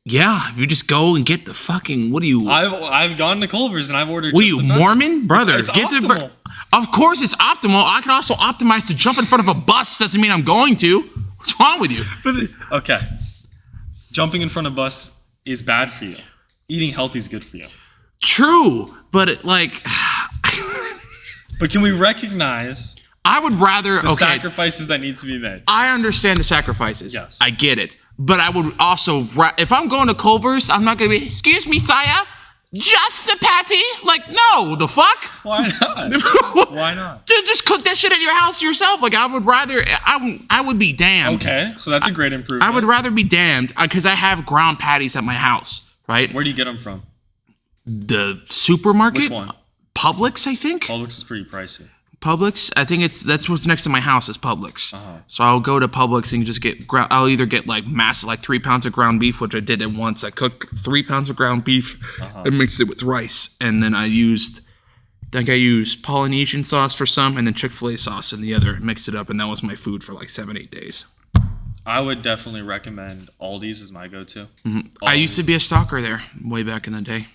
yeah, if you just go and get the fucking, what are you? I've gone to Culver's and I've ordered. What are just you, the nugget. Mormon? Brother, It's get the optimal. Of course it's optimal. I can also optimize to jump in front of a bus. Doesn't mean I'm going to. What's wrong with you? Okay. Jumping in front of a bus is bad for you. Eating healthy is good for you. True, but But can we recognize I would rather, the sacrifices that need to be made? I understand the sacrifices. Yes. I get it. But I would also, if I'm going to Culver's, I'm not going to be, excuse me, Saya, just the patty? Like, no, the fuck? Why not? Why not? Just cook that shit at your house yourself. Like, I would rather, I would be damned. Okay, so that's a great improvement. I would rather be damned because I have ground patties at my house, right? Where do you get them from? The supermarket? Which one? Publix, I think. Publix is pretty pricey. Publix, I think that's what's next to my house is Publix. So I'll go to Publix and just get. I'll either get like massive, like 3 pounds of ground beef, which I did it once. I cooked 3 pounds of ground beef and mixed it with rice, and then I used Polynesian sauce for some, and then Chick-fil-A sauce in the other. And mixed it up, and that was my food for like 7-8 days. I would definitely recommend Aldi's as my go-to. I used to be a stalker there way back in the day.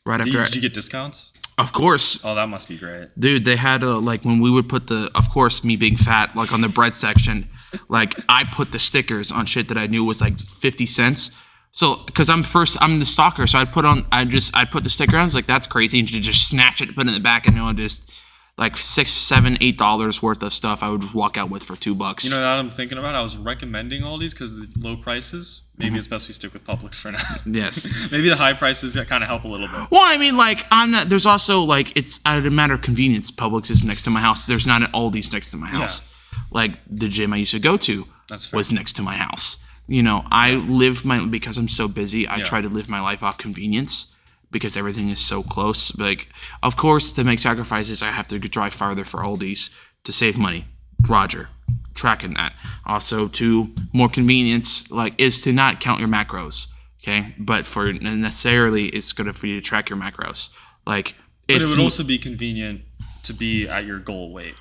Right after, Did you get discounts? Of course. Oh, that must be great. Dude, they had like when we would put of course, me being fat, like on the bread section, like I put the stickers on shit that I knew was like 50 cents. So, because I'm the stalker, so I put the sticker on. I was like, that's crazy, and just snatch it, put it in the back, and just like $6, $7, $8 worth of stuff I would just walk out with for $2. You know what I'm thinking about? I was recommending all these because of the low prices. Maybe it's best we stick with Publix for now. Yes. Maybe the high prices kind of help a little bit. Well, I mean, like, I'm not. There's also like it's a matter of convenience. Publix is next to my house. There's not an Aldi's next to my house. Yeah. Like the gym I used to go to That's was next to my house. You know, because I'm so busy. I try to live my life off convenience because everything is so close. Like, of course, to make sacrifices, I have to drive farther for Aldi's to save money. Roger, tracking that. Also, to more convenience, like, is to not count your macros. Okay, but for necessarily, it's good for you to track your macros. Like, but it would also be convenient to be at your goal weight.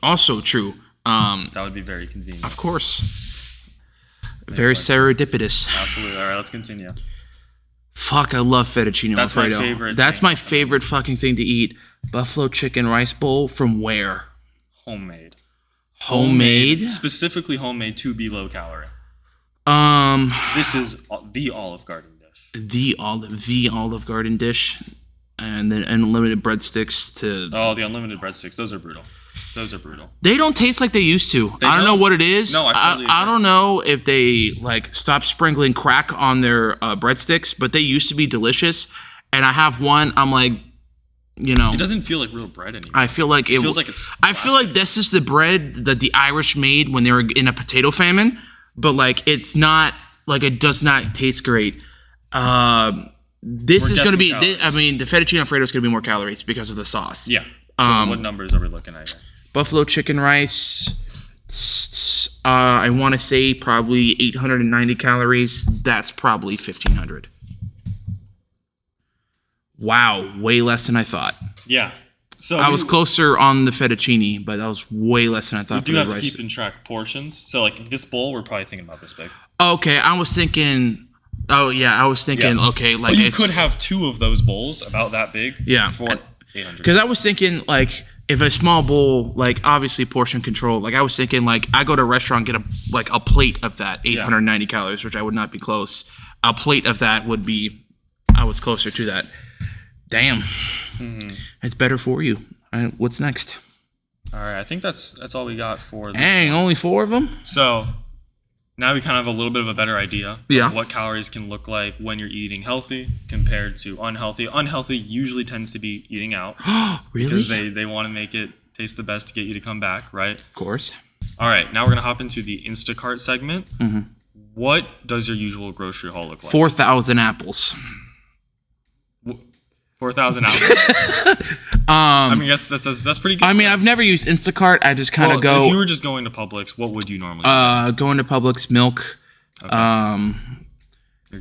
Also true. That would be very convenient. Of course. Very serendipitous. Absolutely. All right, let's continue. Fuck, I love fettuccine That's Alfredo. my favorite. That's my favorite fucking thing to eat. Buffalo chicken rice bowl from where? Homemade. Homemade? Specifically homemade to be low calorie. This is the Olive Garden dish. The Olive Garden dish. And then unlimited breadsticks to... Oh, the unlimited breadsticks. Those are brutal. They don't taste like they used to. I don't know what it is. No, I don't know if they like stopped sprinkling crack on their breadsticks, but they used to be delicious. And I have one. I'm like, you know, it doesn't feel like real bread anymore. I feel like it feels like it's I feel like this is the bread that the Irish made when they were in a potato famine, but like it's not like it does not taste great. This is going to be. I mean, the fettuccine Alfredo is going to be more calories because of the sauce. Yeah. So what numbers are we looking at here? Buffalo chicken rice, I want to say probably 890 calories. That's probably 1,500. Wow, way less than I thought. Yeah. So I was closer on the fettuccine, but that was way less than I thought. We do have to keep in track portions. So like this bowl, we're probably thinking about this big. Okay, I was thinking... Oh, yeah, I was thinking, okay, like... Well, you could have two of those bowls about that big for 800. Because I was thinking, like... If a small bowl, like obviously portion control, like I was thinking, like I go to a restaurant, get a plate of that 890 calories, which I would not be close. A plate of that would be, I was closer to that. Damn, It's better for you. All right, what's next? All right, I think that's all we got for this. Dang, only 4 of them. So now we kind of have a little bit of a better idea of what calories can look like when you're eating healthy compared to unhealthy. Unhealthy usually tends to be eating out. Really? Because they want to make it taste the best to get you to come back, right? Of course. All right, now we're going to hop into the Instacart segment. What does your usual grocery haul look like? 4,000 apples. 4,000 apples? I mean, yes, that's pretty good. I mean, I've never used Instacart. I just kind of go... If you were just going to Publix, what would you normally do? Going to Publix, milk,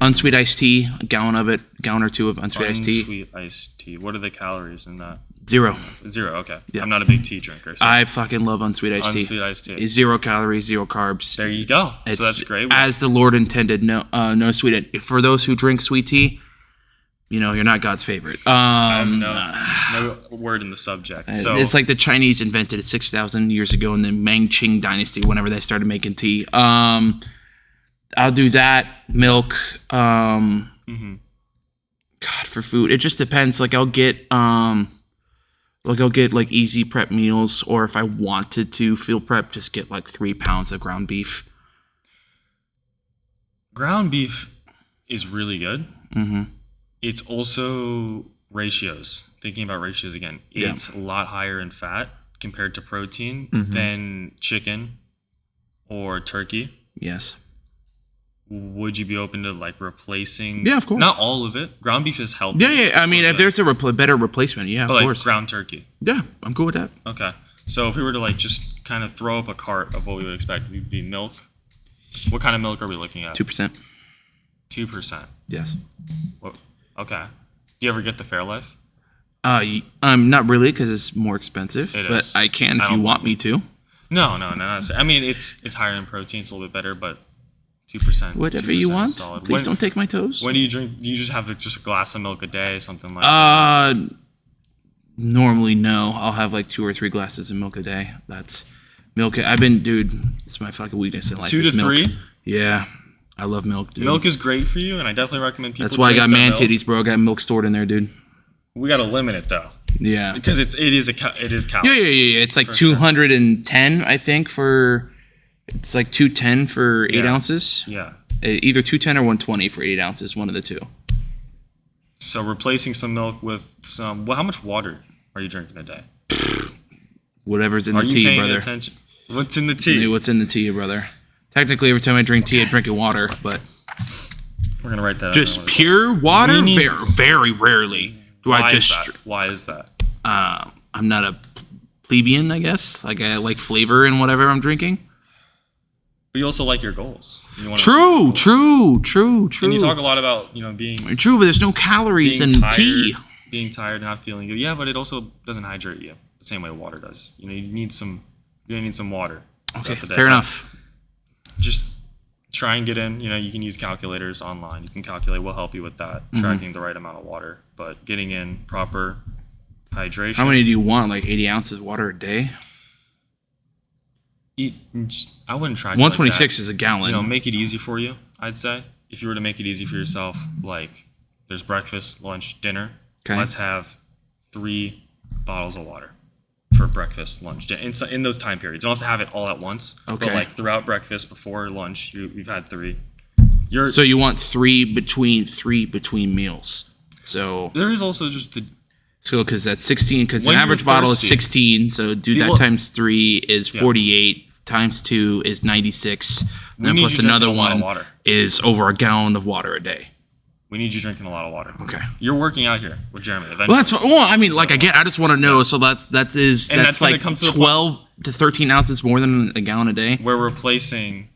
unsweet iced tea, a gallon or two of unsweet iced tea. Unsweet iced tea. What are the calories in that? 0. 0, okay. Yeah. I'm not a big tea drinker. So. I fucking love unsweet iced tea. Unsweet iced tea. 0 calories, 0 carbs. There you go. So that's great. As the Lord intended, no sweet. For those who drink sweet tea, you know, you're not God's favorite. I have no word in the subject. So it's like the Chinese invented it 6,000 years ago in the Qing dynasty, whenever they started making tea. I'll do that. Milk. God, for food, it just depends. Like I'll get like easy prep meals, or if I wanted to feel prep, just get like 3 pounds of ground beef. Ground beef is really good. It's also ratios. Thinking about ratios again, it's a lot higher in fat compared to protein than chicken or turkey. Yes. Would you be open to like replacing? Yeah, of course. Not all of it. Ground beef is healthy. Yeah. I mean, if there's a better replacement, of course. Ground turkey. Yeah, I'm cool with that. Okay. So if we were to like just kind of throw up a cart of what we would expect, it would be milk. What kind of milk are we looking at? 2%. 2%. Yes. Okay. Do you ever get the Fairlife? Not really, because it's more expensive. It but is. I can if you want me to. No. I mean, it's higher in protein. It's a little bit better, but 2%. Whatever you want. Solid. Please don't take my toes. When do you drink? Do you just have just a glass of milk a day, something like that? Normally, no. I'll have like 2 or 3 glasses of milk a day. That's milk. It's my fucking weakness in life. 2 to 3? Yeah. I love milk, dude. Milk is great for you, and I definitely recommend people. That's why I drink got their man milk. titties, bro. I got milk stored in there, dude. We got to limit it though, Yeah. because it is calories. Yeah. It's like For sure. 210, I think, for. It's like 210 for 8 ounces. Yeah. Either 210 or 120 for 8 ounces, one of the two. So replacing some milk with some. Well, how much water are you drinking a day? Whatever's in Are the you tea, paying brother. attention? What's in the tea? What's in the tea, brother? Technically, every time I drink tea, I drink it water, but We're gonna write that. just down. pure water. We need- Very, very rarely do I just. Why is that? I'm not a plebeian, I guess. Like I like flavor in whatever I'm drinking. But you also like your goals. You wanna True. And you talk a lot about being True, but there's no calories in tired, tea. being tired, not feeling good. Yeah, but it also doesn't hydrate you the same way water does. You need some. You're gonna need some water. Okay, throughout the day. fair So enough. Just try and get in. You can use calculators online. You can calculate. We'll help you with that. Mm-hmm. Tracking the right amount of water, but getting in proper hydration. How many do you want? Like 80 ounces of water a day? I wouldn't try. 126 is a gallon. Make it easy for you. I'd say if you were to make it easy for yourself, like there's breakfast, lunch, dinner. Okay. Let's have 3 bottles of water for breakfast, lunch, dinner. In those time periods. You don't have to have it all at once. Okay. But like throughout breakfast, before lunch, you've had 3. So you want three between meals. So There is also just the. because that's 16. Because an When you're average bottle is thirsty. 16. So do that Well- times 3 is 48. Times 2 is 96. And then need plus you drinking another a lot of one water. is over a gallon of water a day. We need you drinking a lot of water. Okay. You're working out here with Jeremy. Eventually. Well, I mean, like I just want to know. So that's that's gonna like come to the 12 to 13 ounces more than a gallon a day. We're replacing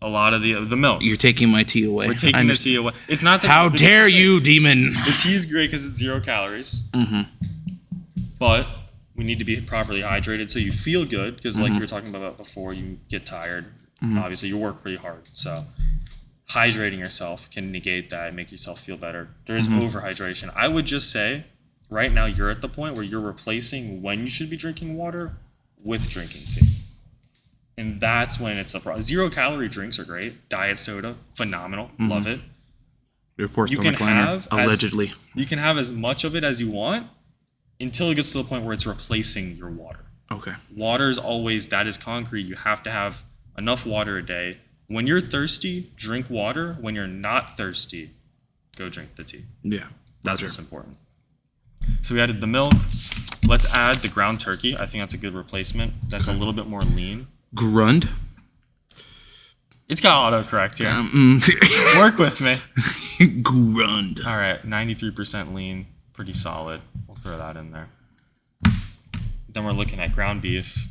a lot of the milk. You're taking my tea away. We're taking the tea away. It's not that. How the dare tea's you, demon? great. The tea is great because it's 0 calories. Mm-hmm. But we need to be properly hydrated so you feel good because, like you were talking about before, you get tired. Obviously, you work pretty hard. So hydrating yourself can negate that and make yourself feel better. There is overhydration. I would just say right now you're at the point where you're replacing when you should be drinking water with drinking tea. And that's when it's a problem. 0 calorie drinks are great. Diet soda, phenomenal. Love it. Reports You on can the climber, have allegedly. You can have as much of it as you want until it gets to the point where it's replacing your water. Okay. Water is always, that is concrete. You have to have enough water a day. When you're thirsty, drink water. When you're not thirsty, go drink the tea. Yeah. That's what's important. So we added the milk. Let's add the ground turkey. I think that's a good replacement. That's a little bit more lean. Grund. It's got autocorrect here. Work with me. Grund. All right, 93% lean. Pretty solid. We'll throw that in there. Then we're looking at ground beef.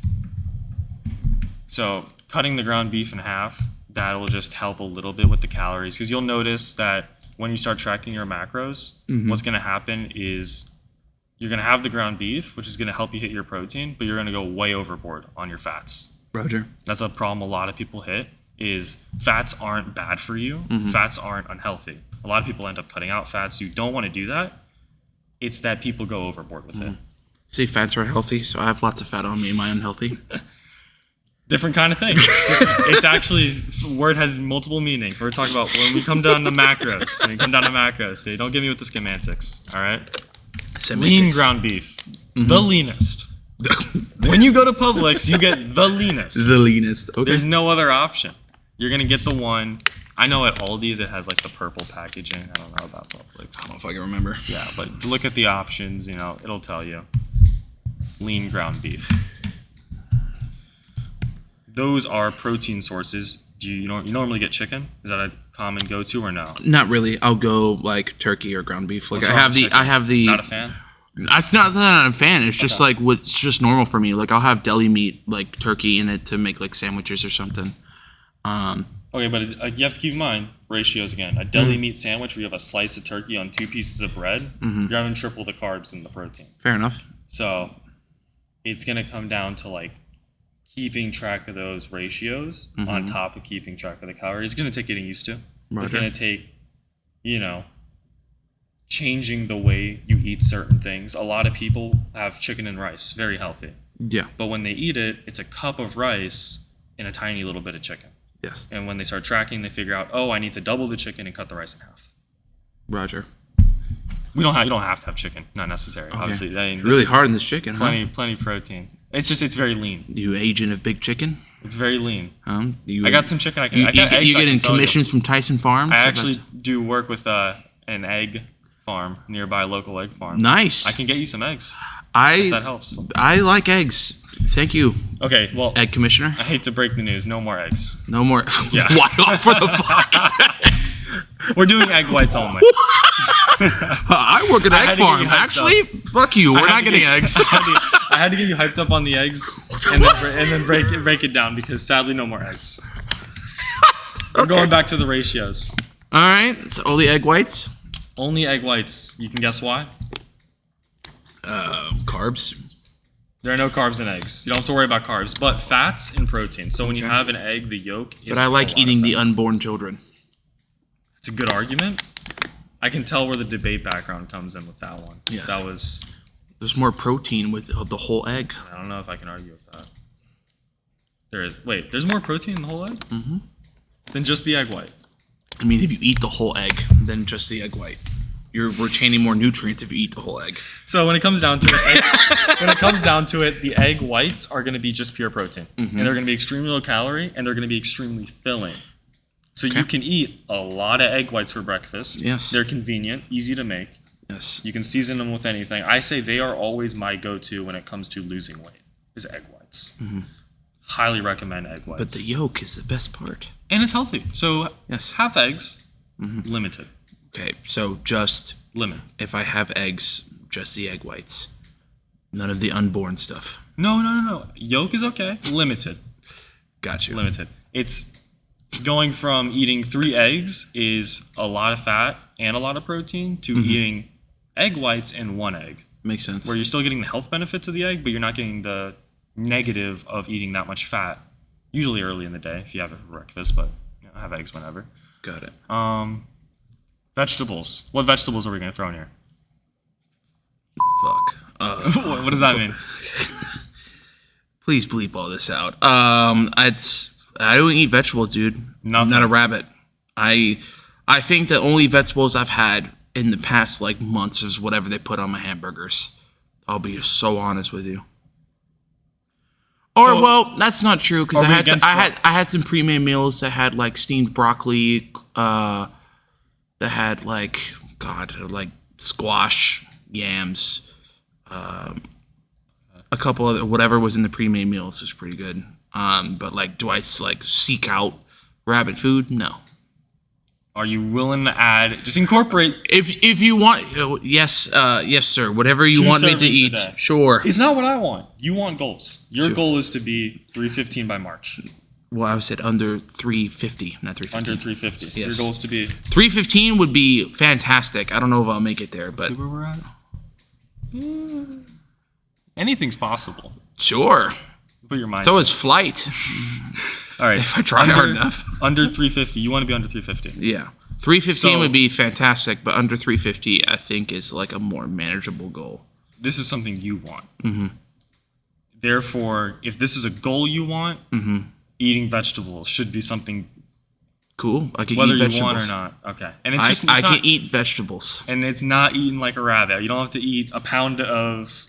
So cutting the ground beef in half, that'll just help a little bit with the calories. Because you'll notice that when you start tracking your macros, what's going to happen is you're going to have the ground beef, which is going to help you hit your protein, but you're going to go way overboard on your fats. Roger. That's a problem a lot of people hit, is fats aren't bad for you. Fats aren't unhealthy. A lot of people end up cutting out fats. You don't want to do that. It's that people go overboard with it. See, fats are healthy, so I have lots of fat on me. Am I unhealthy? Different kind of thing. It's actually, word has multiple meanings. We're talking about when we come down to macros. So don't get me with the semantics, all right? Lean ground beef. The leanest. When you go to Publix, you get the leanest. The leanest. Okay. There's no other option. You're going to get the one. I know at Aldi's it has like the purple packaging. I don't know about Publix. I don't know if I can remember. Yeah, but look at the options, it'll tell you. Lean ground beef. Those are protein sources. Do you normally get chicken? Is that a common go-to or no? Not really. I'll go like turkey or ground beef. Like What's I wrong have with the. chicken? I have the. Not a fan? It's not that I'm not a fan. It's just like what's just normal for me. Like I'll have deli meat, like turkey in it to make like sandwiches or something. Okay, but you have to keep in mind ratios again. A deli meat sandwich where you have a slice of turkey on 2 pieces of bread, you're having triple the carbs and the protein. Fair enough. So it's going to come down to like keeping track of those ratios on top of keeping track of the calories. It's going to take getting used to. Roger. It's going to take, changing the way you eat certain things. A lot of people have chicken and rice, very healthy. Yeah. But when they eat it, it's a cup of rice and a tiny little bit of chicken. Yes. And when they start tracking, they figure out, oh, I need to double the chicken and cut the rice in half. Roger. You don't have to have chicken. Not necessary. Okay. Obviously, I mean, Really hard in this chicken, plenty protein. It's very lean. You agent of big chicken? It's very lean. You, I got some chicken. You getting commissions from Tyson Farms? I actually do work with an egg farm nearby, a local egg farm. Nice. I can get you some eggs. If that helps. I like eggs. Thank you. Okay, well, Egg Commissioner. I hate to break the news. No more eggs. No more. Yeah. Why not for the fuck? We're doing egg whites only. I work at an egg farm. Actually, fuck you. We're not getting eggs. I had to get you hyped up on the eggs and then break it down because sadly no more eggs. We're going back to the ratios. All right. So only egg whites. Only egg whites. You can guess why? Carbs. There are no carbs in eggs. You don't have to worry about carbs, but fats and protein. So when you have an egg, the yolk is. But I like eating the unborn children. It's a good argument. I can tell where the debate background comes in with that one. Yes. That was. There's more protein with the whole egg. I don't know if I can argue with that. There is. Wait, there's more protein in the whole egg? Mm-hmm. Than just the egg white. I mean, if you eat the whole egg than just the egg white, you're retaining more nutrients if you eat the whole egg. So when it comes down to it, the egg whites are going to be just pure protein, and they're going to be extremely low calorie, and they're going to be extremely filling. So you can eat a lot of egg whites for breakfast. Yes. They're convenient, easy to make. Yes. You can season them with anything. I say they are always my go-to when it comes to losing weight, is egg whites. Highly recommend egg whites. But the yolk is the best part. And it's healthy. So Yes. half eggs, limited. Okay, so just Limit. if I have eggs, just the egg whites. None of the unborn stuff. No. Yolk is okay. Limited. Got you. Limited. It's going from eating 3 eggs is a lot of fat and a lot of protein to eating egg whites and 1 egg. Makes sense. Where you're still getting the health benefits of the egg, but you're not getting the negative of eating that much fat. Usually early in the day if you have it for breakfast, but have eggs whenever. Got it. Vegetables. What vegetables are we going to throw in here? Fuck. What does that mean? Please bleep all this out. I don't eat vegetables, dude. Nothing. I'm not a rabbit. I think the only vegetables I've had in the past months is whatever they put on my hamburgers. I'll be so honest with you. Or that's not true because I had some pre-made meals that had steamed broccoli, that had squash, yams, a couple of whatever was in the pre-made meals was pretty good. But do I seek out rabbit food? No. Are you willing to add? Just incorporate. If you want, yes, sir. Whatever you 2 want me to servings a eat, day. sure. It's not what I want. You want goals. Your goal is to be 315 by March. Well, I said under 350, not 350. Under 350. Yes. Your goal is to be 315 would be fantastic. I don't know if I'll make it there, but see where we're at. Anything's possible. Sure. Put your mind. So is flight. All right. If I try hard enough. Under 350. You want to be under 350. Yeah. 315 would be fantastic, but under 350 I think is a more manageable goal. This is something you want. Therefore, if this is a goal you want, eating vegetables should be something. Cool. I can whether eat vegetables. You want or not. Okay. And it's just I can eat vegetables. And it's not eating like a rabbit. You don't have to eat a pound of.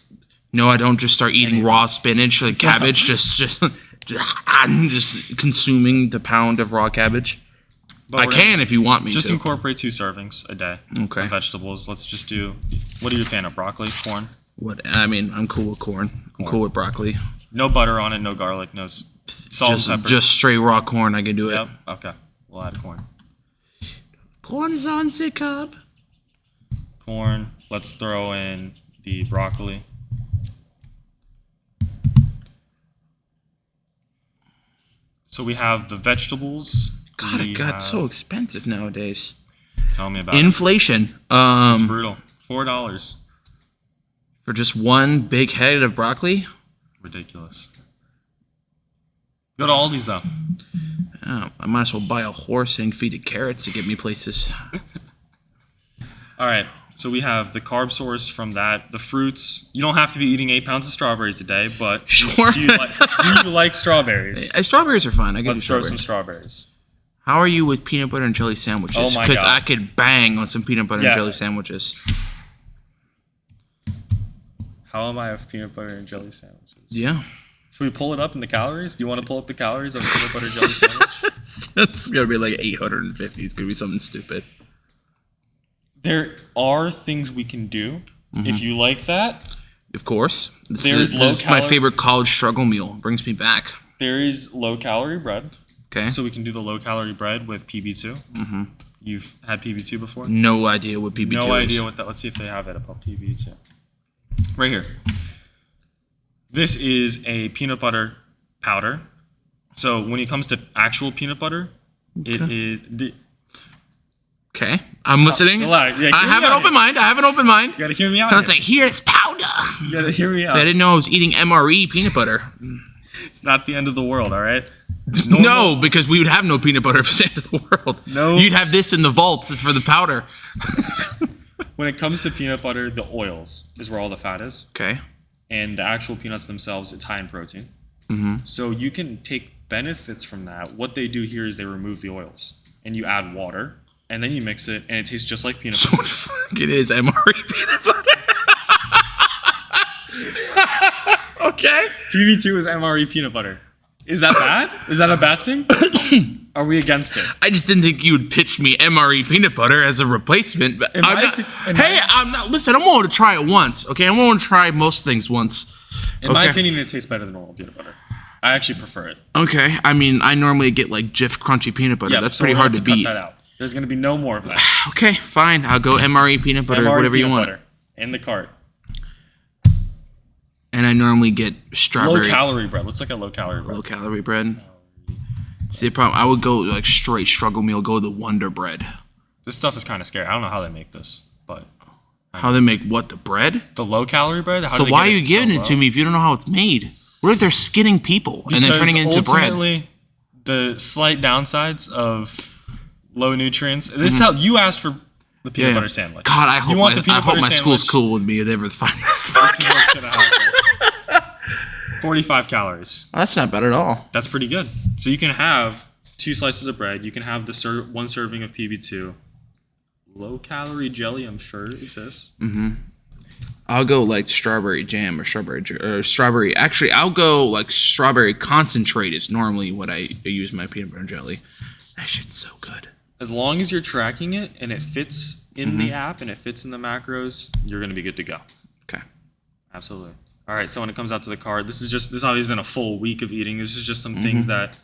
No, I don't just start eating raw spinach like cabbage. just consuming the pound of raw cabbage. But I can if you want me to. Just incorporate 2 servings a day. Okay. Of vegetables. Let's just do. What are you a fan of? Broccoli, corn. I'm cool with corn. I'm cool with broccoli. No butter on it. No garlic. No salt and pepper. Just straight raw corn. I can do it. Yep. Okay. We'll add corn. Corn is on the cob. Corn. Let's throw in the broccoli. So we have the vegetables. God, it got so expensive nowadays. Tell me about inflation. It's brutal. $4 for just one big head of broccoli. Ridiculous. Go to Aldi's though. Oh, I might as well buy a horse and feed it carrots to get me places. All right. So we have the carb source from that, the fruits. You don't have to be eating 8 pounds of strawberries a day, but Sure. do you like strawberries? Strawberries are fine. I can Let's do throw strawberries. some strawberries. How are you with peanut butter and jelly sandwiches? Oh my Because God. I could bang on some peanut butter and Yeah. jelly sandwiches. How am I with peanut butter and jelly sandwiches? Yeah. Should we pull it up in the calories? Do you want to pull up the calories of a peanut butter jelly sandwich? It's going to be like 850. It's going to be something stupid. There are things we can do. If you like that, Of course. This There's is low my calorie- favorite college struggle meal. Brings me back. there is low-calorie bread. Okay. So we can do the low-calorie bread with PB2. Mm-hmm. You've had PB2 before? No idea what PB2 is. No idea what that. Let's see if they have it about PB2. Right here. This is a peanut butter powder. So when it comes to actual peanut butter, it is. Okay. I'm listening. Relax. Yeah, I hear have me an out open here. mind. I have an open mind. You gotta hear me out. I was here. like, here's powder. You gotta hear me out. So I didn't know I was eating MRE peanut butter. It's not the end of the world, all right? No, because we would have no peanut butter if it's the end of the world. No. You'd have this in the vaults for the powder. When it comes to peanut butter, the oils is where all the fat is. Okay. And the actual peanuts themselves, it's high in protein. So you can take benefits from that. What they do here is they remove the oils. And you add water. And then you mix it, and it tastes just like peanut So butter. what the fuck it is MRE peanut butter. Okay. PB2 is MRE peanut butter. Is that bad? Is that a bad thing? Are we against it? I just didn't think you would pitch me MRE peanut butter as a replacement. But In I'm my not, opi- in hey, my- I'm not. Listen, I'm willing to try it once. Okay, I'm willing to try most things once. In my Okay. opinion, it tastes better than normal peanut butter. I actually prefer it. Okay, I mean, I normally get like Jif crunchy peanut butter. That's so pretty we'll hard have to beat. Cut that out. There's going to be no more of that. Okay, fine. I'll go MRE peanut butter, MRE whatever you peanut want. butter in the cart. And I normally get strawberry. Low-calorie bread. Let's look at low-calorie bread. Low calorie bread. See, the problem, I would go like straight struggle meal, go the Wonder Bread. This stuff is kind of scary. I don't know how they make this, but How they make what, the bread? the low-calorie bread. How So do they why are get you giving so it to low? me if you don't know how it's made? What if they're skinning people and then Because turning it into bread? ultimately, the slight downsides of low nutrients. This is how you asked for the peanut butter sandwich. God, I You want the hope peanut butter my school's sandwich? cool with me if they ever find this This is podcast. what's gonna happen. 45 calories. That's not bad at all. That's pretty good. So you can have 2 slices of bread. You can have the 1 serving of PB2. Low-calorie jelly, I'm sure exists. I'll go like strawberry jam or strawberry. Actually, I'll go like strawberry concentrate is normally what I use my peanut butter and jelly. That shit's so good. As long as you're tracking it and it fits in the app and it fits in the macros, you're going to be good to go. Okay. Absolutely. All right, so when it comes out to the card, this obviously isn't a full week of eating. This is just some things that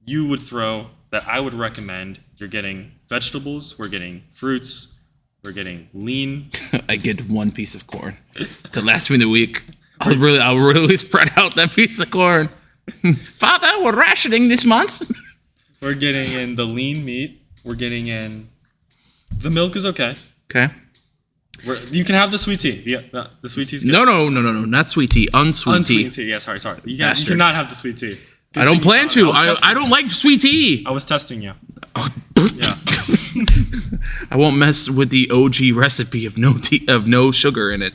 you would throw that I would recommend. You're getting vegetables, we're getting fruits, we're getting lean. I get 1 piece of corn to last me the week. I'll really spread out that piece of corn. Father, we're rationing this month. We're getting in the lean meat. We're getting in the milk is okay. Okay. You can have the sweet tea. Yeah, the sweet tea's good. No, not sweet tea. Unsweet Unsweet tea. tea. Yeah, sorry. You Bastard. cannot have the sweet tea. Good I don't thing you plan found it. to. was testing I don't you. like sweet tea. I was testing you. Oh, Yeah. I won't mess with the OG recipe of no sugar in it.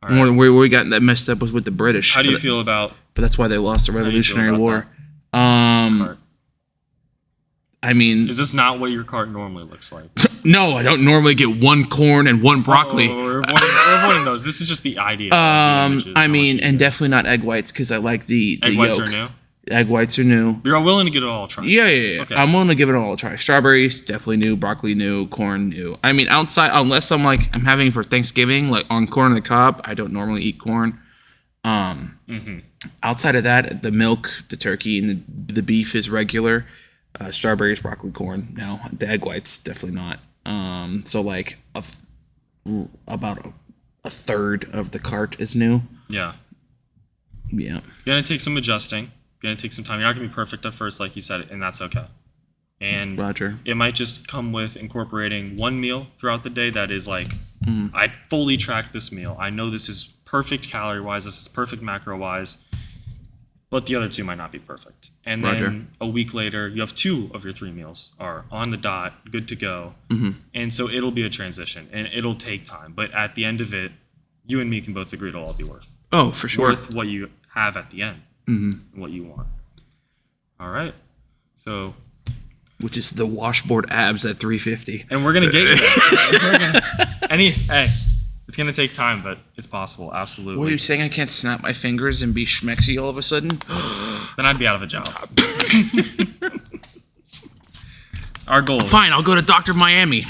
All right. Where we got that messed up was with the British. How do you but, feel about But that's why they lost the do you feel Revolutionary about War. cart? I mean, Is this not what your cart normally looks like? no, I don't normally get 1 corn and 1 broccoli. Oh, we're avoiding those. This is just the idea. I mean, and definitely not egg whites because I like the egg whites yolk. are new. Egg whites are new. You're willing to get it all tried. Yeah. Okay. I'm willing to give it all a try. Strawberries, definitely new. Broccoli, new. Corn, new. I mean, outside, unless I'm having for Thanksgiving, like on corn on the cob, I don't normally eat corn. Outside of that, the milk, the turkey, and the beef is regular. Strawberries, broccoli, corn. No, the egg whites, definitely not. So like about a third of the cart is new. Yeah. Yeah. Gonna take some adjusting. Gonna take some time. You're not gonna be perfect at first, like you said, and that's okay. And Roger. it might just come with incorporating 1 meal throughout the day that is like, I fully track this meal. I know this is perfect calorie wise. This is perfect macro wise. but the other 2 might not be perfect. And Roger. then a week later, you have 2 of your 3 meals are on the dot, good to go. And so it'll be a transition, and it'll take time. But at the end of it, you and me can both agree it'll all be worth For sure. worth what you have at the end, and what you want. All right. So, Which is the washboard abs at 350. and we're gonna get you there. Hey, it's gonna take time, but it's possible. Absolutely. What are you saying? I can't snap my fingers and be schmexy all of a sudden? Then I'd be out of a job. Our goals. Fine, I'll go to Dr. Miami.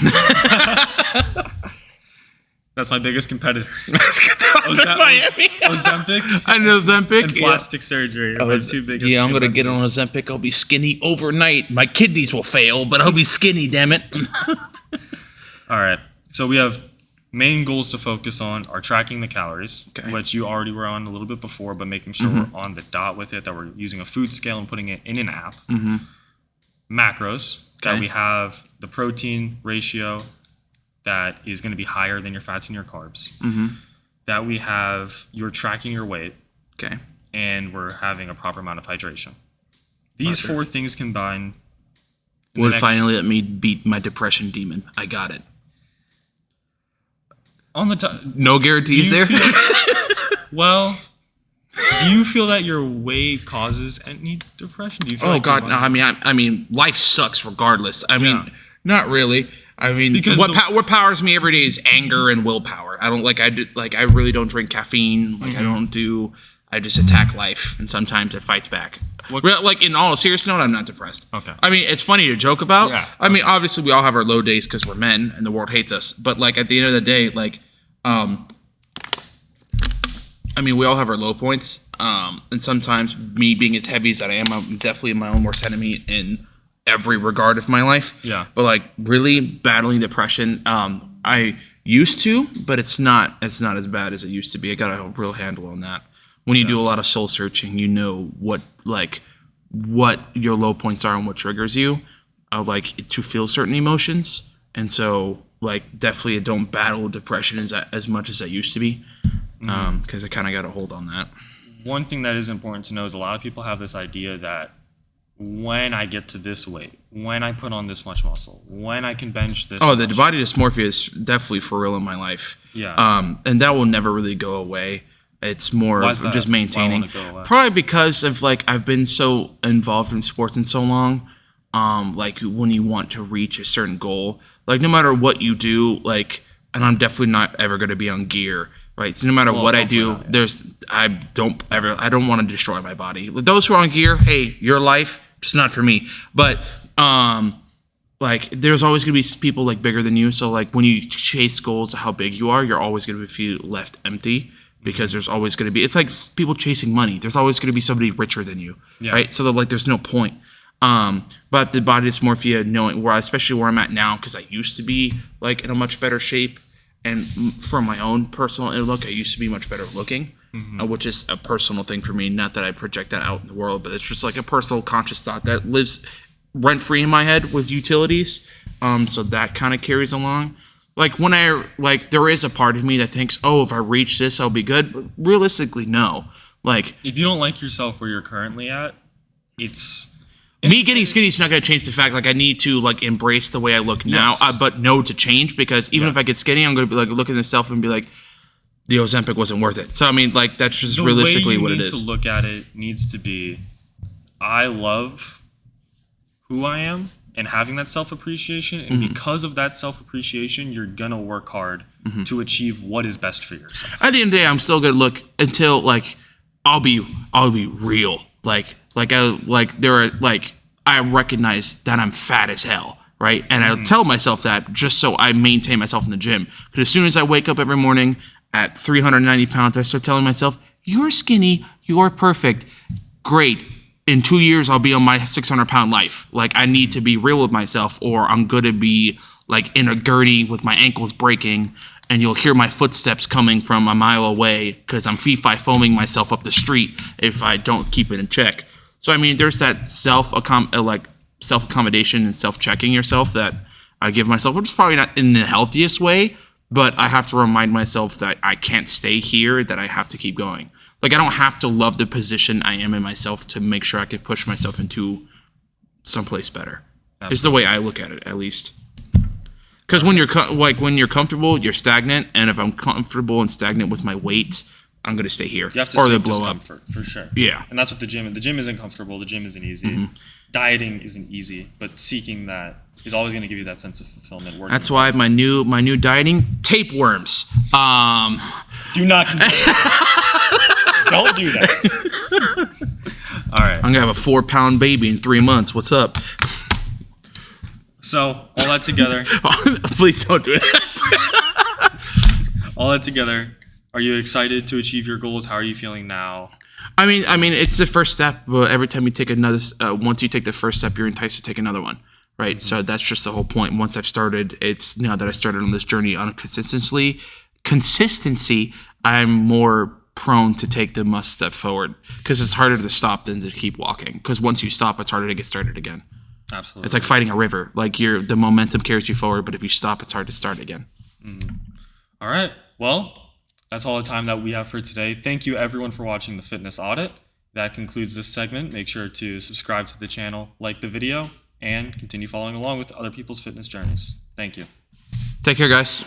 That's my biggest competitor. Let's get to Dr. Miami. Ozempic I know Ozempic. and plastic surgery are my 2 biggest Yeah, I'm going to get on competitors. Ozempic. I'll be skinny overnight. My kidneys will fail, but I'll be skinny, damn it. All right. So we have main goals to focus on are tracking the calories, Okay. which you already were on a little bit before, but making sure we're on the dot with it, that we're using a food scale and putting it in an app. Macros, that Okay. we have the protein ratio that is going to be higher than your fats and your carbs. That we have you're tracking your weight, Okay. and we're having a proper amount of hydration. These Roger. 4 things combined in the Would next- finally let me beat my depression demon. I got it. on the top. No guarantees there? Well, do you feel that your weight causes any depression? Do you feel Oh like God, your no. body- I mean, life sucks regardless. I mean, Yeah. not really. I mean, Because what powers me every day is anger and willpower. I don't I really don't drink caffeine. Like I just attack life, and sometimes it fights back. Like in all seriousness, note, I'm not depressed. Okay. I mean, it's funny to joke about. Yeah. I mean, obviously we all have our low days because we're men and the world hates us. But like at the end of the day, like, I mean, we all have our low points. And sometimes me being as heavy as I am, I'm definitely my own worst enemy in every regard of my life. Yeah. But like really battling depression, I used to, but it's not as bad as it used to be. I got a real handle on that. When you do a lot of soul searching, you know what your low points are and what triggers you, like to feel certain emotions. And so like definitely I don't battle depression as much as I used to be. Because I kind of got a hold on that. One thing that is important to know is a lot of people have this idea that when I get to this weight, when I put on this much muscle, when I can bench this Oh, the much, body dysmorphia is definitely for real in my life. Yeah. And that will never really go away. It's more Why of is that? just Why maintaining. won't it go away? Probably because of like I've been so involved in sports in so long. Like when you want to reach a certain goal, like no matter what you do, like, and I'm definitely not ever going to be on gear, right? So no matter what I do, hopefully not, yeah. I don't want to destroy my body. With those who are on gear, hey, your life, it's not for me. But like there's always going to be people like bigger than you. So like when you chase goals of how big you are, you're always going to feel left empty. Because there's always going to be, it's like people chasing money. There's always going to be somebody richer than you, right? So like, there's no point. But the body dysmorphia, knowing especially where I'm at now, because I used to be like in a much better shape, and from my own personal look, I used to be much better looking, which is a personal thing for me. Not that I project that out in the world, but it's just like a personal conscious thought that lives rent free in my head with utilities. So that kind of carries along. Like when there is a part of me that thinks, oh, if I reach this, I'll be good. But realistically, no. Like if you don't like yourself where you're currently at, it's me getting skinny is not going to change the fact like I need to like embrace the way I look now, but no to change, because even if I get skinny, I'm going to be like looking at myself and be like, the Ozempic wasn't worth it. So I mean, like that's just realistically what it is. The way you need to look at it needs to be, I love who I am. And having that self-appreciation, and because of that self-appreciation, you're gonna work hard to achieve what is best for yourself. At the end of the day, I'm still gonna look until like I'll be real. I recognize that I'm fat as hell, right? And I tell myself that just so I maintain myself in the gym. Because as soon as I wake up every morning at 390 pounds, I start telling myself, "You're skinny. You're perfect. Great. In 2 years, I'll be on my 600-pound life." Like, I need to be real with myself, or I'm going to be, like, in a gurney with my ankles breaking, and you'll hear my footsteps coming from a mile away because I'm fee-fi foaming myself up the street if I don't keep it in check. So, I mean, there's that self-accommodation and self-checking yourself that I give myself, which is probably not in the healthiest way, but I have to remind myself that I can't stay here, that I have to keep going. Like, I don't have to love the position I am in myself to make sure I can push myself into someplace better. Absolutely. It's the way I look at it, at least. Because when you're comfortable, you're stagnant, and if I'm comfortable and stagnant with my weight, I'm gonna stay here. You have to seek discomfort, for sure. Yeah. And that's what the gym isn't comfortable. The gym isn't easy. Dieting isn't easy, but seeking that is always going to give you that sense of fulfillment. That's why my new dieting, tapeworms. Do not condone that. Don't do that. All right. I'm gonna have a 4-pound baby in 3 months. What's up? So all that together. Please don't do it. All that together. Are you excited to achieve your goals? How are you feeling now? I mean, it's the first step. But every time you take another, once you take the first step, you're enticed to take another one, right? So that's just the whole point. Once I've started, it's now that I started on this journey on consistency, I'm more prone to take the must step forward because it's harder to stop than to keep walking. Because once you stop, it's harder to get started again. Absolutely. It's like fighting a river. Like the momentum carries you forward, but if you stop, it's hard to start again. All right. Well, that's all the time that we have for today. Thank you, everyone, for watching the Fitness Audit. That concludes this segment. Make sure to subscribe to the channel, like the video, and continue following along with other people's fitness journeys. Thank you. Take care, guys.